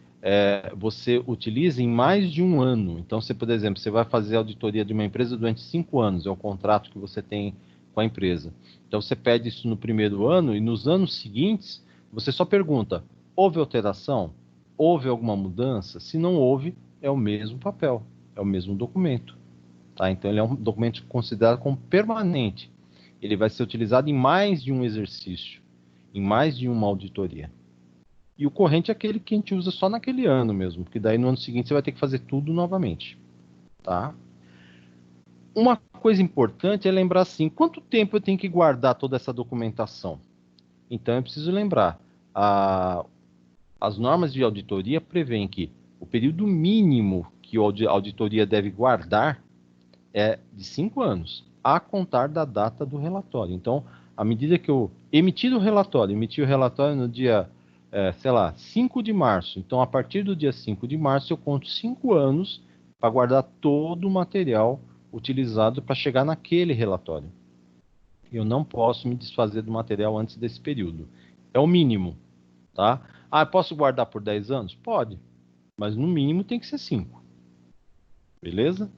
você utiliza em mais de um ano. Então, você, por exemplo, você vai fazer a auditoria de uma empresa durante 5 anos, é o contrato que você tem com a empresa. Então, você pede isso no primeiro ano e nos anos seguintes, você só pergunta, houve alteração? Houve alguma mudança? Se não houve, é o mesmo papel, é o mesmo documento. Tá? Então, ele é um documento considerado como permanente. Ele vai ser utilizado em mais de um exercício, em mais de uma auditoria. E o corrente é aquele que a gente usa só naquele ano mesmo, porque daí no ano seguinte você vai ter que fazer tudo novamente. Tá? Uma coisa importante é lembrar assim, quanto tempo eu tenho que guardar toda essa documentação? Então, eu preciso lembrar, as normas de auditoria prevêem que o período mínimo que a auditoria deve guardar é de 5 anos, a contar da data do relatório. Então, à medida que eu emiti o relatório no dia, sei lá, 5 de março. Então, a partir do dia 5 de março, eu conto 5 anos para guardar todo o material utilizado para chegar naquele relatório. Eu não posso me desfazer do material antes desse período. É o mínimo, tá? Ah, posso guardar por 10 anos? Pode, mas no mínimo tem que ser 5. Beleza?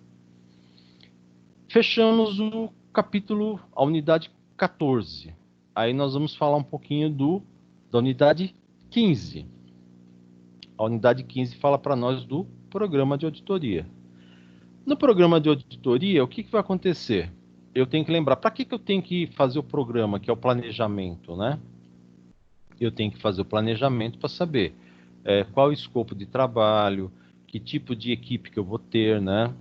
Fechamos o capítulo, a unidade 14. Aí nós vamos falar um pouquinho da unidade 15. A unidade 15 fala para nós do programa de auditoria. No programa de auditoria, o que vai acontecer? Eu tenho que lembrar, para que eu tenho que fazer o programa, que é o planejamento, né? Eu tenho que fazer o planejamento para saber qual é o escopo de trabalho, que tipo de equipe que eu vou ter, né?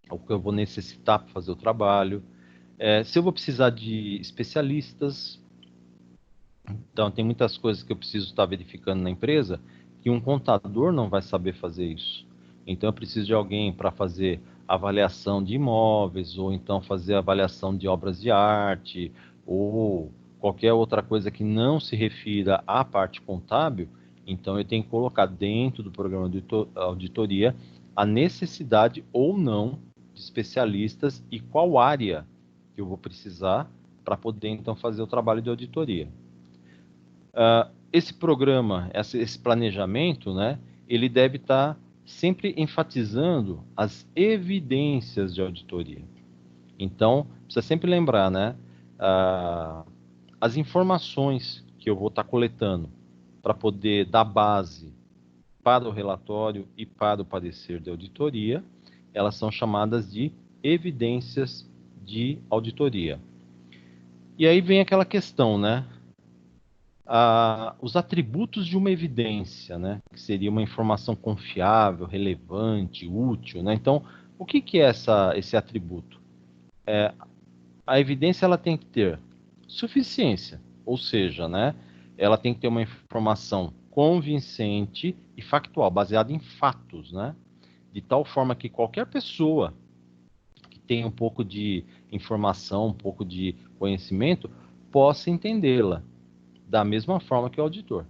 O que eu vou necessitar para fazer o trabalho. Se eu vou precisar de especialistas, então tem muitas coisas que eu preciso estar verificando na empresa que um contador não vai saber fazer isso. Então eu preciso de alguém para fazer avaliação de imóveis, ou então fazer avaliação de obras de arte, ou qualquer outra coisa que não se refira à parte contábil. Então eu tenho que colocar dentro do programa de auditoria a necessidade ou não de especialistas e qual área que eu vou precisar para poder então fazer o trabalho de auditoria. Esse programa, esse planejamento, né, ele deve estar sempre enfatizando as evidências de auditoria. Então, precisa sempre lembrar, né, as informações que eu vou estar coletando para poder dar base para o relatório e para o parecer de auditoria, elas são chamadas de evidências de auditoria. E aí vem aquela questão, né? Os atributos de uma evidência, né? Que seria uma informação confiável, relevante, útil, né? Então, o que é esse atributo? A evidência ela tem que ter suficiência, ou seja, né? Ela tem que ter uma informação convincente e factual, baseada em fatos, né? De tal forma que qualquer pessoa que tenha um pouco de informação, um pouco de conhecimento, possa entendê-la da mesma forma que o auditor.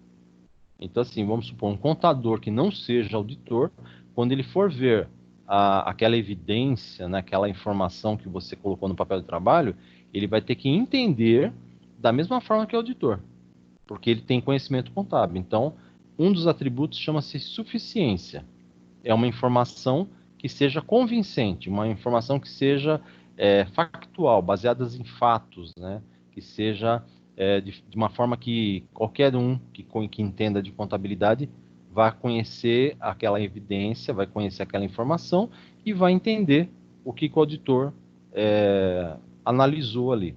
Então, assim, vamos supor, um contador que não seja auditor, quando ele for ver aquela evidência, né, aquela informação que você colocou no papel de trabalho, ele vai ter que entender da mesma forma que o auditor, porque ele tem conhecimento contábil. Então, um dos atributos chama-se suficiência. É uma informação que seja convincente, uma informação que seja factual, baseada em fatos, né? Que seja de uma forma que qualquer um que entenda de contabilidade vai conhecer aquela evidência, vai conhecer aquela informação e vai entender o que o auditor analisou ali.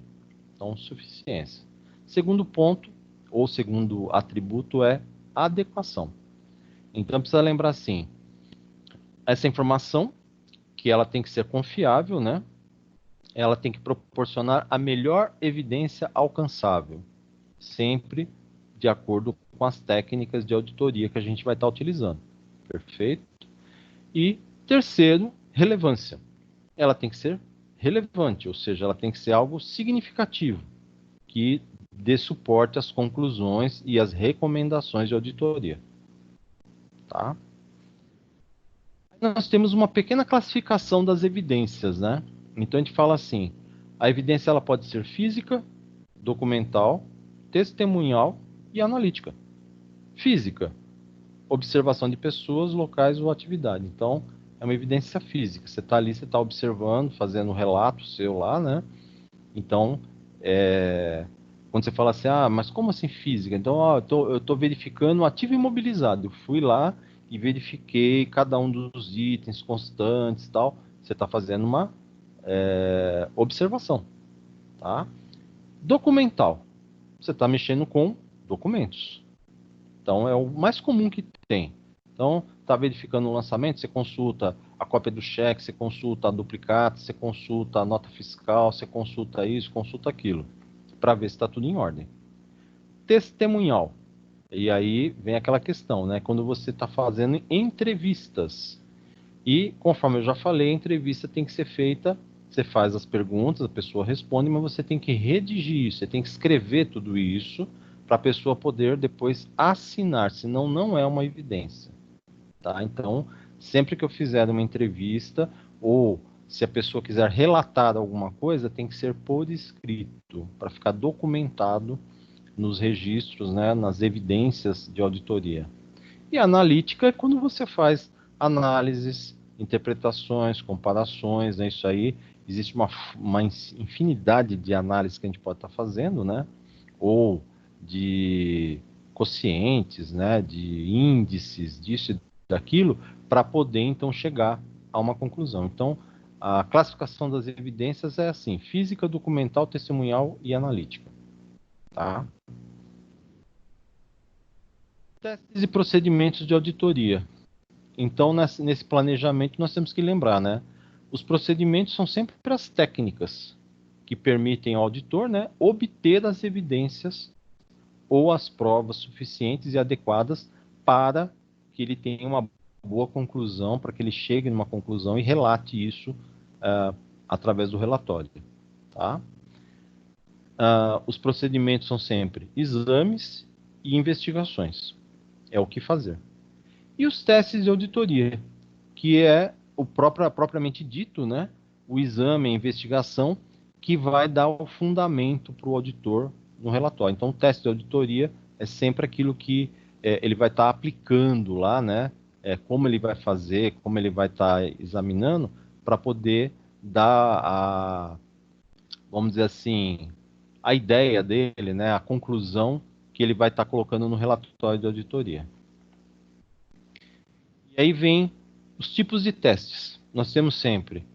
Então, suficiência. Segundo ponto, ou segundo atributo, é adequação. Então, precisa lembrar assim, essa informação, que ela tem que ser confiável, né? Ela tem que proporcionar a melhor evidência alcançável, sempre de acordo com as técnicas de auditoria que a gente vai estar utilizando. Perfeito? E terceiro, relevância. Ela tem que ser relevante, ou seja, ela tem que ser algo significativo, que dê suporte às conclusões e às recomendações de auditoria. Tá? Nós temos uma pequena classificação das evidências, né? Então a gente fala assim, a evidência ela pode ser física, documental, testemunhal e analítica. Física, observação de pessoas, locais ou atividade. Então, é uma evidência física. Você está ali, você está observando, fazendo um relato seu lá, né? Então, quando você fala assim, mas como assim física? Então, eu estou verificando o ativo imobilizado. Eu fui lá e verifiquei cada um dos itens constantes e tal. Você está fazendo uma observação, tá? Documental. Você está mexendo com documentos. Então, é o mais comum que tem. Então, está verificando o lançamento, você consulta a cópia do cheque, você consulta a duplicata, você consulta a nota fiscal, você consulta isso, consulta aquilo, para ver se está tudo em ordem. Testemunhal. E aí vem aquela questão, né? Quando você está fazendo entrevistas. E, conforme eu já falei, a entrevista tem que ser feita, você faz as perguntas, a pessoa responde, mas você tem que redigir isso, você tem que escrever tudo isso, para a pessoa poder depois assinar, senão não é uma evidência. Tá? Então, sempre que eu fizer uma entrevista, ou se a pessoa quiser relatar alguma coisa, tem que ser por escrito, para ficar documentado nos registros, né, nas evidências de auditoria. E a analítica é quando você faz análises, interpretações, comparações, né, isso aí, existe uma infinidade de análises que a gente pode estar fazendo, né, ou de quocientes, né, de índices, disso e daquilo, para poder, então, chegar a uma conclusão. Então, a classificação das evidências é assim, física, documental, testemunhal e analítica. Tá? Testes e procedimentos de auditoria. Então, nesse planejamento, nós temos que lembrar, né? Os procedimentos são sempre as técnicas que permitem ao auditor, né, obter as evidências ou as provas suficientes e adequadas para que ele tenha uma boa conclusão, para que ele chegue numa conclusão e relate isso através do relatório. Tá? Os procedimentos são sempre exames e investigações. É o que fazer. E os testes de auditoria, que é propriamente dito, né, o exame, a investigação, que vai dar o fundamento para o auditor no relatório. Então, o teste de auditoria é sempre aquilo que ele vai estar aplicando lá, né, como ele vai fazer, como ele vai estar examinando, para poder dar vamos dizer assim, a ideia dele, né, a conclusão que ele vai estar colocando no relatório de auditoria. E aí vem os tipos de testes. Nós temos sempre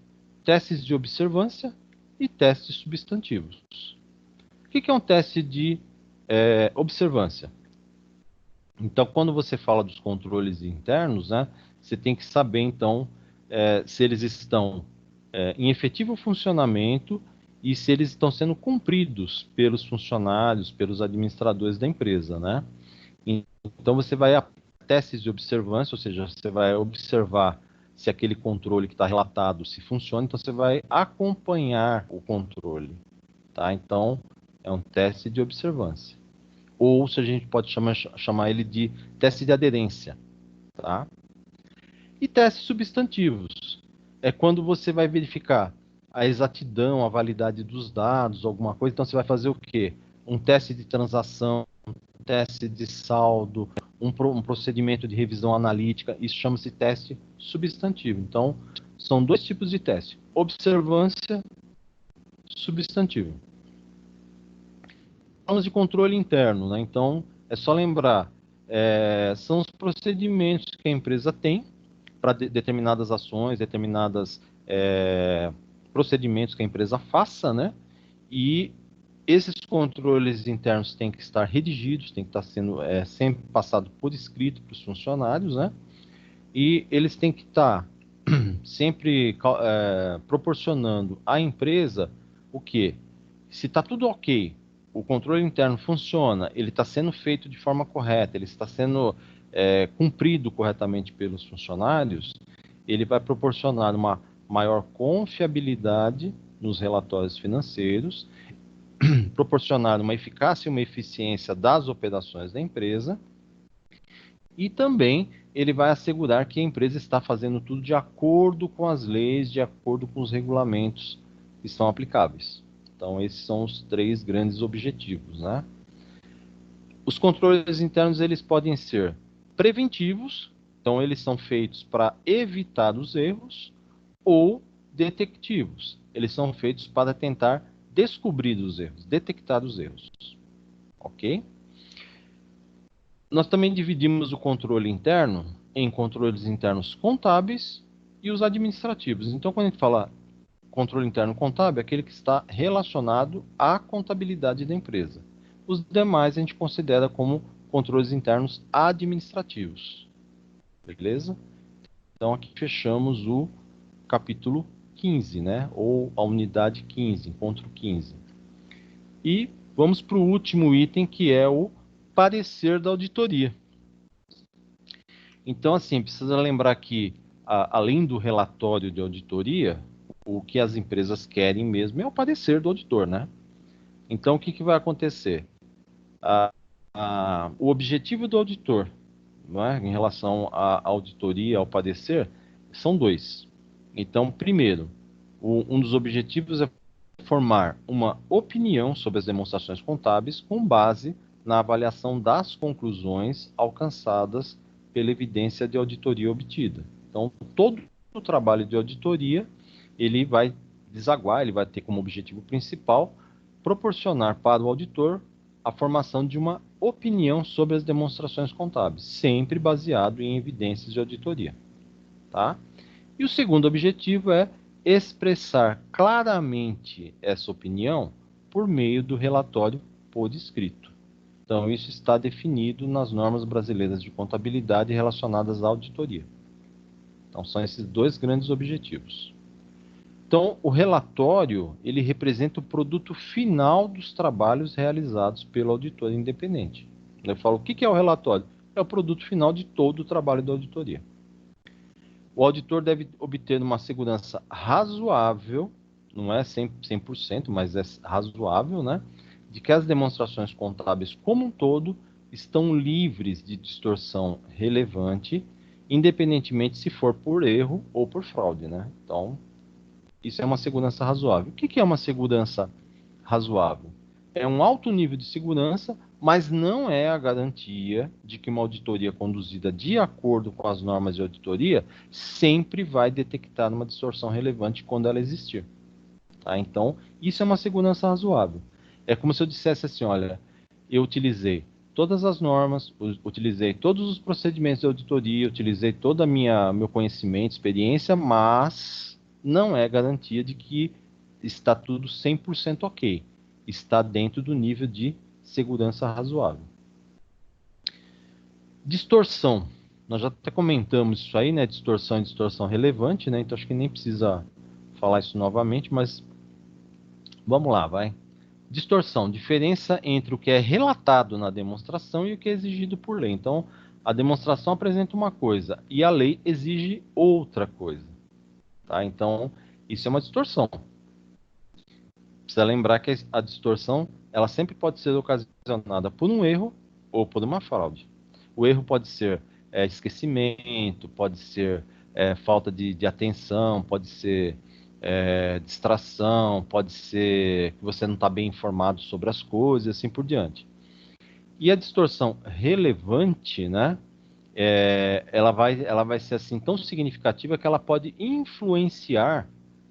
testes de observância e testes substantivos. O que é um teste de observância? Então, quando você fala dos controles internos, né, você tem que saber, então, se eles estão em efetivo funcionamento e se eles estão sendo cumpridos pelos funcionários, pelos administradores da empresa, né? Então, você vai a testes de observância, ou seja, você vai observar se aquele controle que está relatado se funciona, então você vai acompanhar o controle, tá? Então, é um teste de observância. Ou se a gente pode chamar ele de teste de aderência, tá? E testes substantivos é quando você vai verificar a exatidão, a validade dos dados, alguma coisa. Então você vai fazer o quê? Um teste de transação, um teste de saldo, um procedimento de revisão analítica. Isso chama-se teste substantivo. Então são dois tipos de teste: observância, substantivo. Falamos de controle interno, né? Então é só lembrar, são os procedimentos que a empresa tem para determinadas ações, determinadas procedimentos que a empresa faça, né? E esses controles internos têm que estar redigidos, têm que estar sendo sempre passado por escrito para os funcionários, né? E eles têm que estar sempre proporcionando à empresa o quê? Se está tudo ok, o controle interno funciona, ele está sendo feito de forma correta, ele está sendo cumprido corretamente pelos funcionários, ele vai proporcionar uma maior confiabilidade nos relatórios financeiros proporcionar uma eficácia e uma eficiência das operações da empresa, e também ele vai assegurar que a empresa está fazendo tudo de acordo com as leis, de acordo com os regulamentos que são aplicáveis. Então, esses são os 3 grandes objetivos, né? Os controles internos, eles podem ser preventivos, então eles são feitos para evitar os erros, ou detectivos, eles são feitos para tentar descobrir os erros, detectar os erros, ok? Nós também dividimos o controle interno em controles internos contábeis e os administrativos. Então, quando a gente fala controle interno contábil, é aquele que está relacionado à contabilidade da empresa. Os demais a gente considera como controles internos administrativos. Beleza? Então, aqui fechamos o capítulo 15, né? Ou a unidade 15, encontro 15. E vamos para o último item, que é o parecer da auditoria. Então, assim, precisa lembrar que, além do relatório de auditoria, o que as empresas querem mesmo é o parecer do auditor, né? Então, o que vai acontecer? O objetivo do auditor, não é, em relação à auditoria, ao parecer, são 2. Então, primeiro, um dos objetivos é formar uma opinião sobre as demonstrações contábeis com base na avaliação das conclusões alcançadas pela evidência de auditoria obtida. Então, todo o trabalho de auditoria, ele vai desaguar, ele vai ter como objetivo principal proporcionar para o auditor a formação de uma opinião sobre as demonstrações contábeis, sempre baseado em evidências de auditoria, tá? E o segundo objetivo é expressar claramente essa opinião por meio do relatório por escrito. Então, isso está definido nas normas brasileiras de contabilidade relacionadas à auditoria. Então, são esses 2 grandes objetivos. Então, o relatório, ele representa o produto final dos trabalhos realizados pelo auditor independente. Eu falo, o que é o relatório? É o produto final de todo o trabalho da auditoria. O auditor deve obter uma segurança razoável, não é 100%, mas é razoável, né? De que as demonstrações contábeis como um todo estão livres de distorção relevante, independentemente se for por erro ou por fraude, né? Então, isso é uma segurança razoável. O que é uma segurança razoável? É um alto nível de segurança, mas não é a garantia de que uma auditoria conduzida de acordo com as normas de auditoria sempre vai detectar uma distorção relevante quando ela existir. Tá? Então, isso é uma segurança razoável. É como se eu dissesse assim, olha, eu utilizei todas as normas, utilizei todos os procedimentos de auditoria, utilizei todo o meu conhecimento, experiência, mas não é garantia de que está tudo 100% ok. Está dentro do nível de segurança razoável. Distorção. Nós já até comentamos isso aí, né? Distorção e distorção relevante, né? Então acho que nem precisa falar isso novamente, mas vamos lá, vai. Distorção, diferença entre o que é relatado na demonstração e o que é exigido por lei. Então, a demonstração apresenta uma coisa e a lei exige outra coisa. Tá? Então, isso é uma distorção. Precisa lembrar que a distorção, ela sempre pode ser ocasionada por um erro ou por uma fraude. O erro pode ser esquecimento, pode ser falta de atenção, pode ser distração, pode ser que você não está bem informado sobre as coisas, e assim por diante. E a distorção relevante, né? Ela vai ser assim tão significativa que ela pode influenciar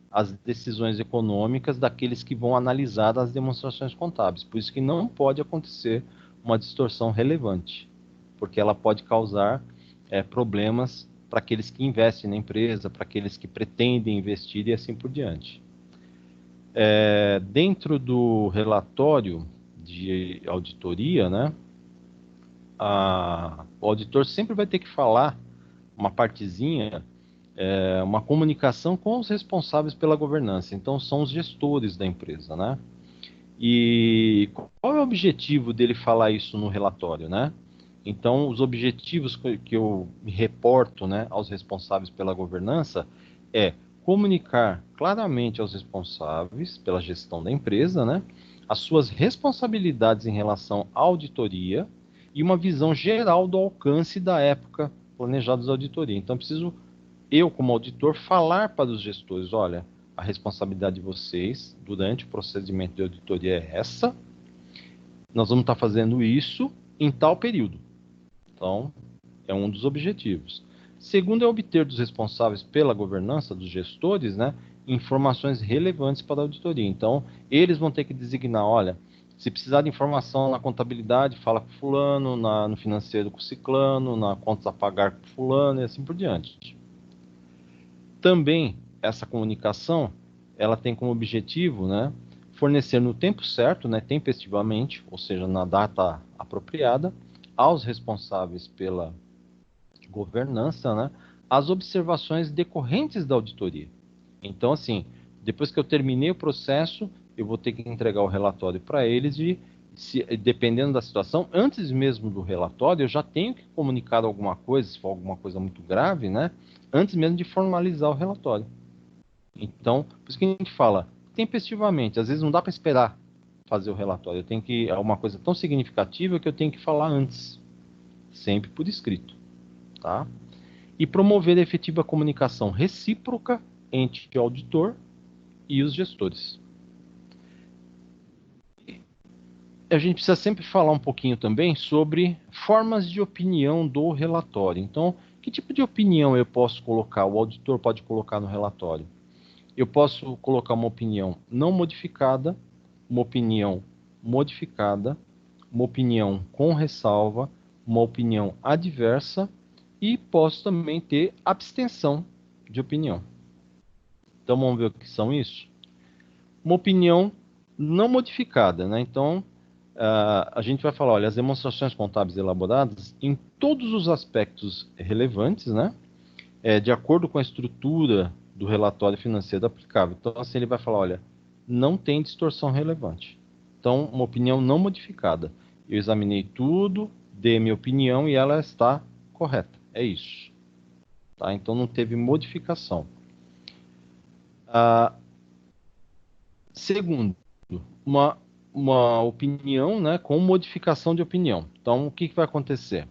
as decisões econômicas daqueles que vão analisar as demonstrações contábeis. Por isso que não pode acontecer uma distorção relevante, porque ela pode causar problemas para aqueles que investem na empresa, para aqueles que pretendem investir e assim por diante. Dentro do relatório de auditoria, né, o auditor sempre vai ter que falar uma partezinha, uma comunicação com os responsáveis pela governança. Então, são os gestores da empresa, né? E qual é o objetivo dele falar isso no relatório, né? Então, os objetivos que eu me reporto, né, aos responsáveis pela governança é comunicar claramente aos responsáveis pela gestão da empresa, né, as suas responsabilidades em relação à auditoria e uma visão geral do alcance da época planejados da auditoria. Então, preciso, eu como auditor, falar para os gestores, olha, a responsabilidade de vocês durante o procedimento de auditoria é essa, nós vamos estar fazendo isso em tal período. Então, é um dos objetivos. Segundo é obter dos responsáveis pela governança, dos gestores, né, informações relevantes para a auditoria. Então, eles vão ter que designar, olha, se precisar de informação na contabilidade, fala com fulano, no financeiro com ciclano, na contas a pagar com fulano e assim por diante. Também, essa comunicação, ela tem como objetivo, né, fornecer no tempo certo, né, tempestivamente, ou seja, na data apropriada, aos responsáveis pela governança, né, as observações decorrentes da auditoria. Então, assim, depois que eu terminei o processo, eu vou ter que entregar o relatório para eles e, dependendo da situação, antes mesmo do relatório, eu já tenho que comunicar alguma coisa, se for alguma coisa muito grave, né, antes mesmo de formalizar o relatório. Então, por isso que a gente fala, tempestivamente, às vezes não dá para esperar fazer o relatório, eu tenho que, é uma coisa tão significativa que eu tenho que falar antes, sempre por escrito, tá? E promover a efetiva comunicação recíproca entre o auditor e os gestores. A gente precisa sempre falar um pouquinho também sobre formas de opinião do relatório. Então, que tipo de opinião eu posso colocar, o auditor pode colocar no relatório? Eu posso colocar uma opinião não modificada, uma opinião modificada, uma opinião com ressalva, uma opinião adversa e posso também ter abstenção de opinião. Então vamos ver o que são isso? Uma opinião não modificada, né? Então a gente vai falar, olha, as demonstrações contábeis elaboradas em todos os aspectos relevantes, né? De acordo com a estrutura do relatório financeiro aplicável. Então assim ele vai falar, olha, não tem distorção relevante. Então uma opinião não modificada. Eu examinei tudo, dei minha opinião e ela está correta. É isso. Tá? Então não teve modificação. Segundo, uma opinião, né, com modificação de opinião. Então, o que vai acontecer?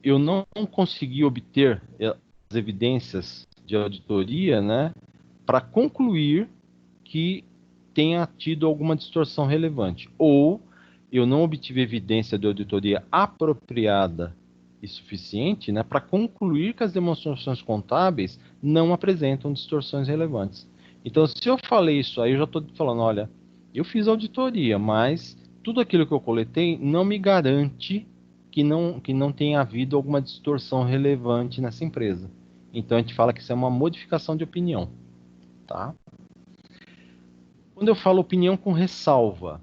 Eu não consegui obter as evidências de auditoria, né, para concluir que tenha tido alguma distorção relevante. Ou eu não obtive evidência de auditoria apropriada e suficiente, né, para concluir que as demonstrações contábeis não apresentam distorções relevantes. Então, se eu falei isso aí, eu já estou falando, olha, eu fiz auditoria, mas tudo aquilo que eu coletei não me garante que não tenha havido alguma distorção relevante nessa empresa. Então, a gente fala que isso é uma modificação de opinião. Tá? Quando eu falo opinião com ressalva,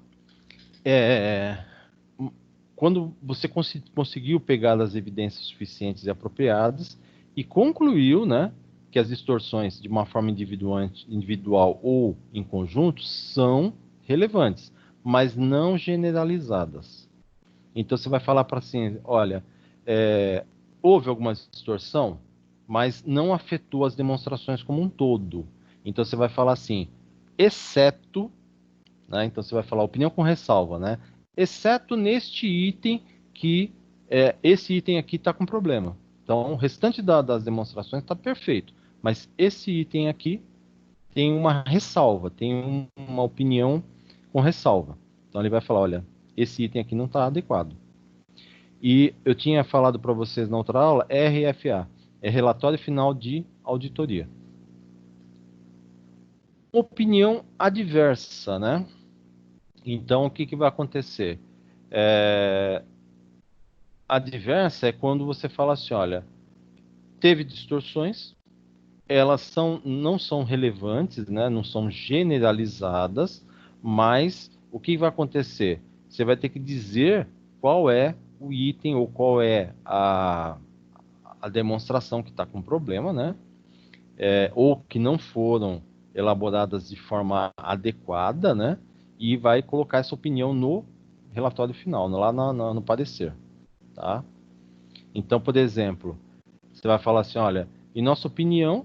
quando você conseguiu pegar as evidências suficientes e apropriadas e concluiu, né, que as distorções de uma forma individual ou em conjunto são relevantes, mas não generalizadas. Então você vai falar para assim, olha, houve alguma distorção, mas não afetou as demonstrações como um todo. Então você vai falar assim, exceto, né, então você vai falar opinião com ressalva, né? Exceto neste item que esse item aqui está com problema. Então, o restante das demonstrações está perfeito, mas esse item aqui tem uma ressalva, tem uma opinião com ressalva. Então, ele vai falar, olha, esse item aqui não está adequado. E eu tinha falado para vocês na outra aula, RFA, é Relatório Final de Auditoria. Opinião adversa, né? Então, o que vai acontecer? Adversa é quando você fala assim, olha, teve distorções, elas não são relevantes, né? Não são generalizadas, mas o que vai acontecer? Você vai ter que dizer qual é o item ou qual é a demonstração que está com problema, né? Ou que não foram elaboradas de forma adequada, né? E vai colocar essa opinião no relatório final, lá no parecer, tá? Então, por exemplo, você vai falar assim, olha, em nossa opinião,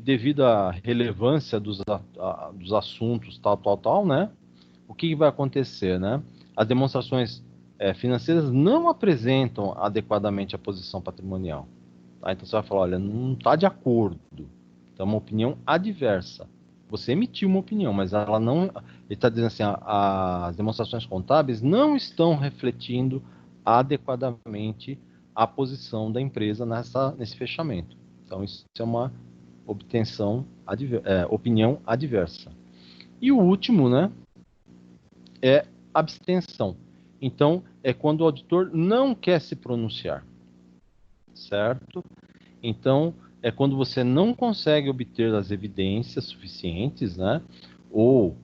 devido à relevância dos assuntos, tal, né? O que vai acontecer, né? As demonstrações financeiras não apresentam adequadamente a posição patrimonial. Tá? Então você vai falar, olha, não está de acordo. Então é uma opinião adversa. Você emitiu uma opinião, mas ela não... Ele está dizendo assim, as demonstrações contábeis não estão refletindo adequadamente a posição da empresa nesse fechamento. Então isso é uma opinião adversa. E o último, né, é abstenção. Então, é quando o auditor não quer se pronunciar, certo? Então, é quando você não consegue obter as evidências suficientes, né? Ou,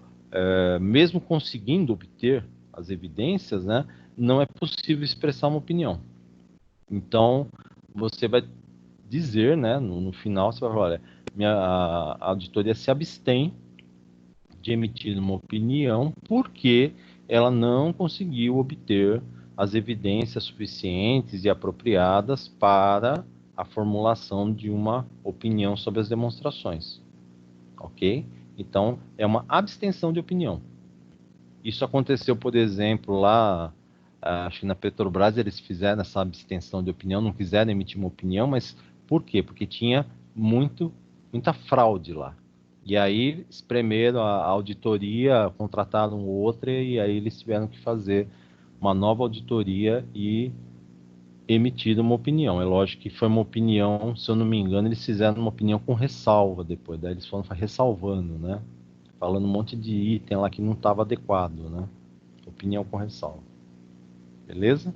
mesmo conseguindo obter as evidências, né? Não é possível expressar uma opinião. Então, você vai dizer, né? No final, você vai falar, olha, a auditoria se abstém de emitir uma opinião porque ela não conseguiu obter as evidências suficientes e apropriadas para a formulação de uma opinião sobre as demonstrações. Ok? Então, é uma abstenção de opinião. Isso aconteceu, por exemplo, lá, acho que na Petrobras eles fizeram essa abstenção de opinião, não quiseram emitir uma opinião, mas por quê? Porque tinha muita fraude lá. E aí espremeram a auditoria, contrataram outra e aí eles tiveram que fazer uma nova auditoria e emitir uma opinião. É lógico que foi uma opinião, se eu não me engano, eles fizeram uma opinião com ressalva depois, daí eles foram ressalvando, né? Falando um monte de item lá que não estava adequado, né? Opinião com ressalva. Beleza?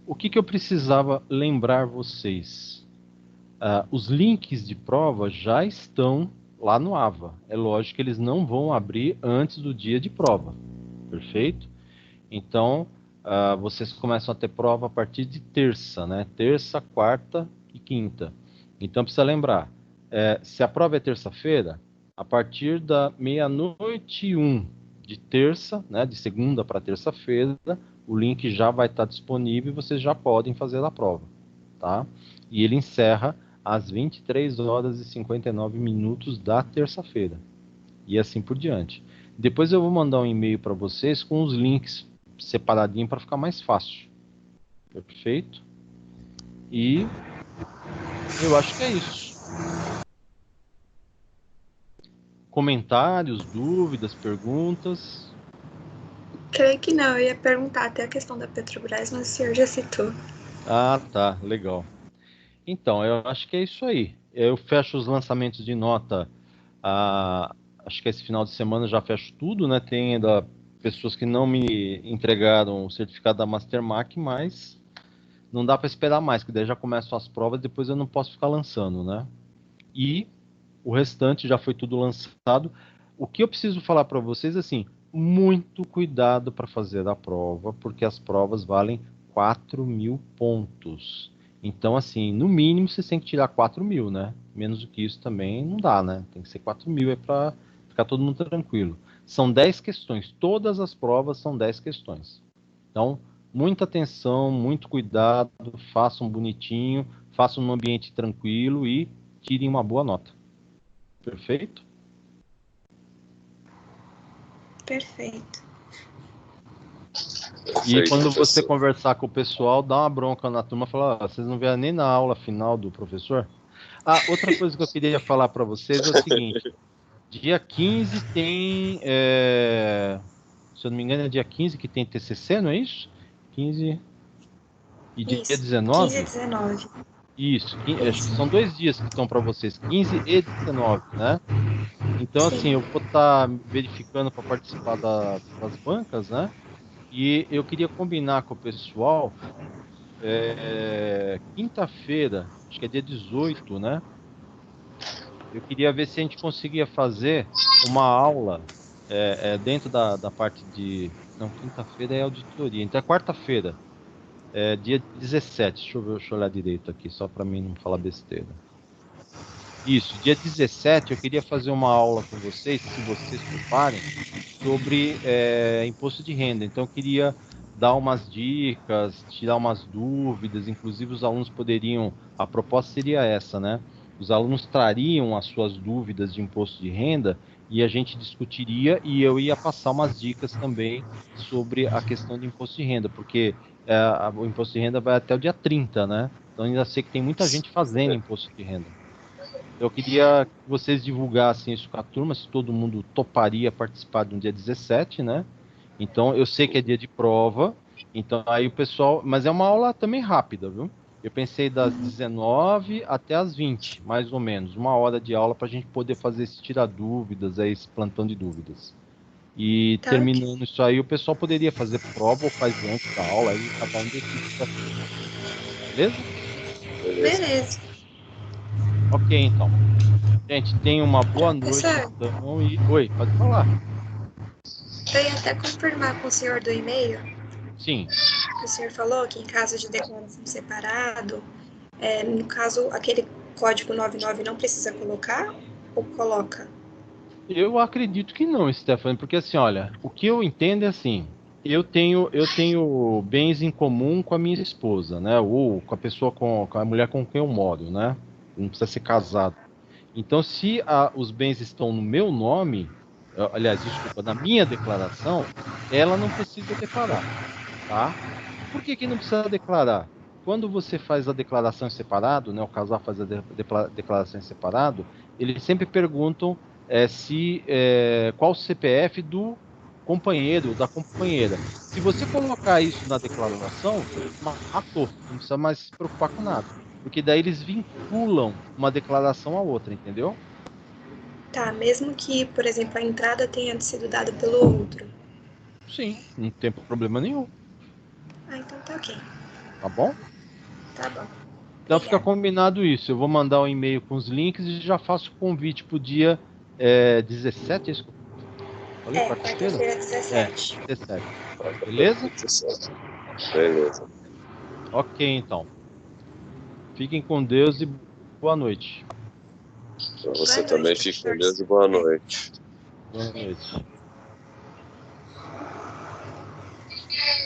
O que eu precisava lembrar vocês? Os links de prova já estão lá no AVA. É lógico que eles não vão abrir antes do dia de prova. Perfeito? Então, vocês começam a ter prova a partir de terça, né? Terça, quarta e quinta. Então, precisa lembrar, se a prova é terça-feira, a partir da 00:01 de terça, né, de segunda para terça-feira, o link já vai estar disponível e vocês já podem fazer a prova, tá? E ele encerra às 23h59 da terça-feira. E assim por diante. Depois eu vou mandar um e-mail para vocês com os links separadinho para ficar mais fácil. Perfeito? E eu acho que é isso. Comentários, dúvidas, perguntas? Creio que não, eu ia perguntar até a questão da Petrobras, mas o senhor já citou. Ah, tá, legal. Então, eu acho que é isso aí. Eu fecho os lançamentos de nota. Acho que esse final de semana eu já fecho tudo, né? Tem ainda pessoas que não me entregaram o certificado da Mastermark, mas não dá para esperar mais, que daí já começam as provas, depois eu não posso ficar lançando, né? E o restante já foi tudo lançado. O que eu preciso falar para vocês, assim, muito cuidado para fazer a prova, porque as provas valem 4.000 pontos. Então, assim, no mínimo você tem que tirar 4.000, né? Menos do que isso também não dá, né? Tem que ser 4.000, para ficar todo mundo tranquilo. São 10 questões, todas as provas são 10 questões. Então, muita atenção, muito cuidado, façam bonitinho, façam num ambiente tranquilo e tirem uma boa nota. Perfeito? Perfeito. E quando você conversar com o pessoal, dá uma bronca na turma, fala, vocês não vieram nem na aula final do professor? Outra coisa que eu queria falar para vocês é o seguinte, dia 15 tem, se eu não me engano é dia 15 que tem TCC, não é isso? 15 e dia Isso, 19? 15 e 19. Isso, acho que são 2 dias que estão para vocês, 15 e 19, né? Então, Sim. assim, eu vou estar verificando para participar das bancas, né? E eu queria combinar com o pessoal, quinta-feira, acho que é dia 18, né? Eu queria ver se a gente conseguia fazer uma aula dentro da parte de... Não, quinta-feira é auditoria, então é quarta-feira, dia 17. Deixa eu olhar direito aqui, só para mim não falar besteira. Isso, dia 17 eu queria fazer uma aula com vocês, se vocês toparem, sobre imposto de renda. Então eu queria dar umas dicas, tirar umas dúvidas, inclusive os alunos poderiam, a proposta seria essa, né? Os alunos trariam as suas dúvidas de imposto de renda e a gente discutiria e eu ia passar umas dicas também sobre a questão de imposto de renda, porque o imposto de renda vai até o dia 30, né? Então ainda sei que tem muita gente fazendo imposto de renda. Eu queria que vocês divulgassem isso com a turma, se todo mundo toparia participar no dia 17, né? Então, eu sei que é dia de prova, então aí o pessoal... Mas é uma aula também rápida, viu? Eu pensei das 19 até as 20, mais ou menos. 1 hora de aula para a gente poder fazer esse tirar dúvidas, esse plantão de dúvidas. E Tá, terminando isso aí, o pessoal poderia fazer prova ou faz antes da aula, aí cada um decide o que vai fazer. Beleza? beleza. Ok, então. Gente, tenha uma boa noite, Professor, então, e... Oi, pode falar. eu ia até confirmar com o senhor do e-mail, Sim. que o senhor falou que em caso de declaração separado, no caso, aquele código 99 não precisa colocar ou coloca? Eu acredito que não, Stephanie, porque assim, olha, o que eu entendo é assim, eu tenho bens em comum com a minha esposa, né? Ou com a pessoa com a mulher com quem eu moro, né? Não precisa ser casado. Então, se os bens estão no meu nome, aliás, desculpa, na minha declaração, ela não precisa declarar, tá? Por que que não precisa declarar? Quando você faz a declaração em separado, né, o casal faz a declaração em separado, eles sempre perguntam qual o CPF do companheiro, da companheira. Se você colocar isso na declaração, matou, não precisa mais se preocupar com nada. Porque daí eles vinculam uma declaração à outra, entendeu? Tá, mesmo que, por exemplo, a entrada tenha sido dada pelo outro. Sim, não tem problema nenhum, Ah, então tá ok. tá bom? Tá bom. Então fica Obrigada. combinado isso. Eu vou mandar um e-mail com os links e já faço o convite para o dia 17, é isso que eu falei? Quarta-feira? Quarta-feira, É, 17. 17. Beleza? Beleza. Ok, então. Fiquem com Deus e boa noite. Pra Boa você noite, também, fique com professor. Deus e boa noite. Boa noite.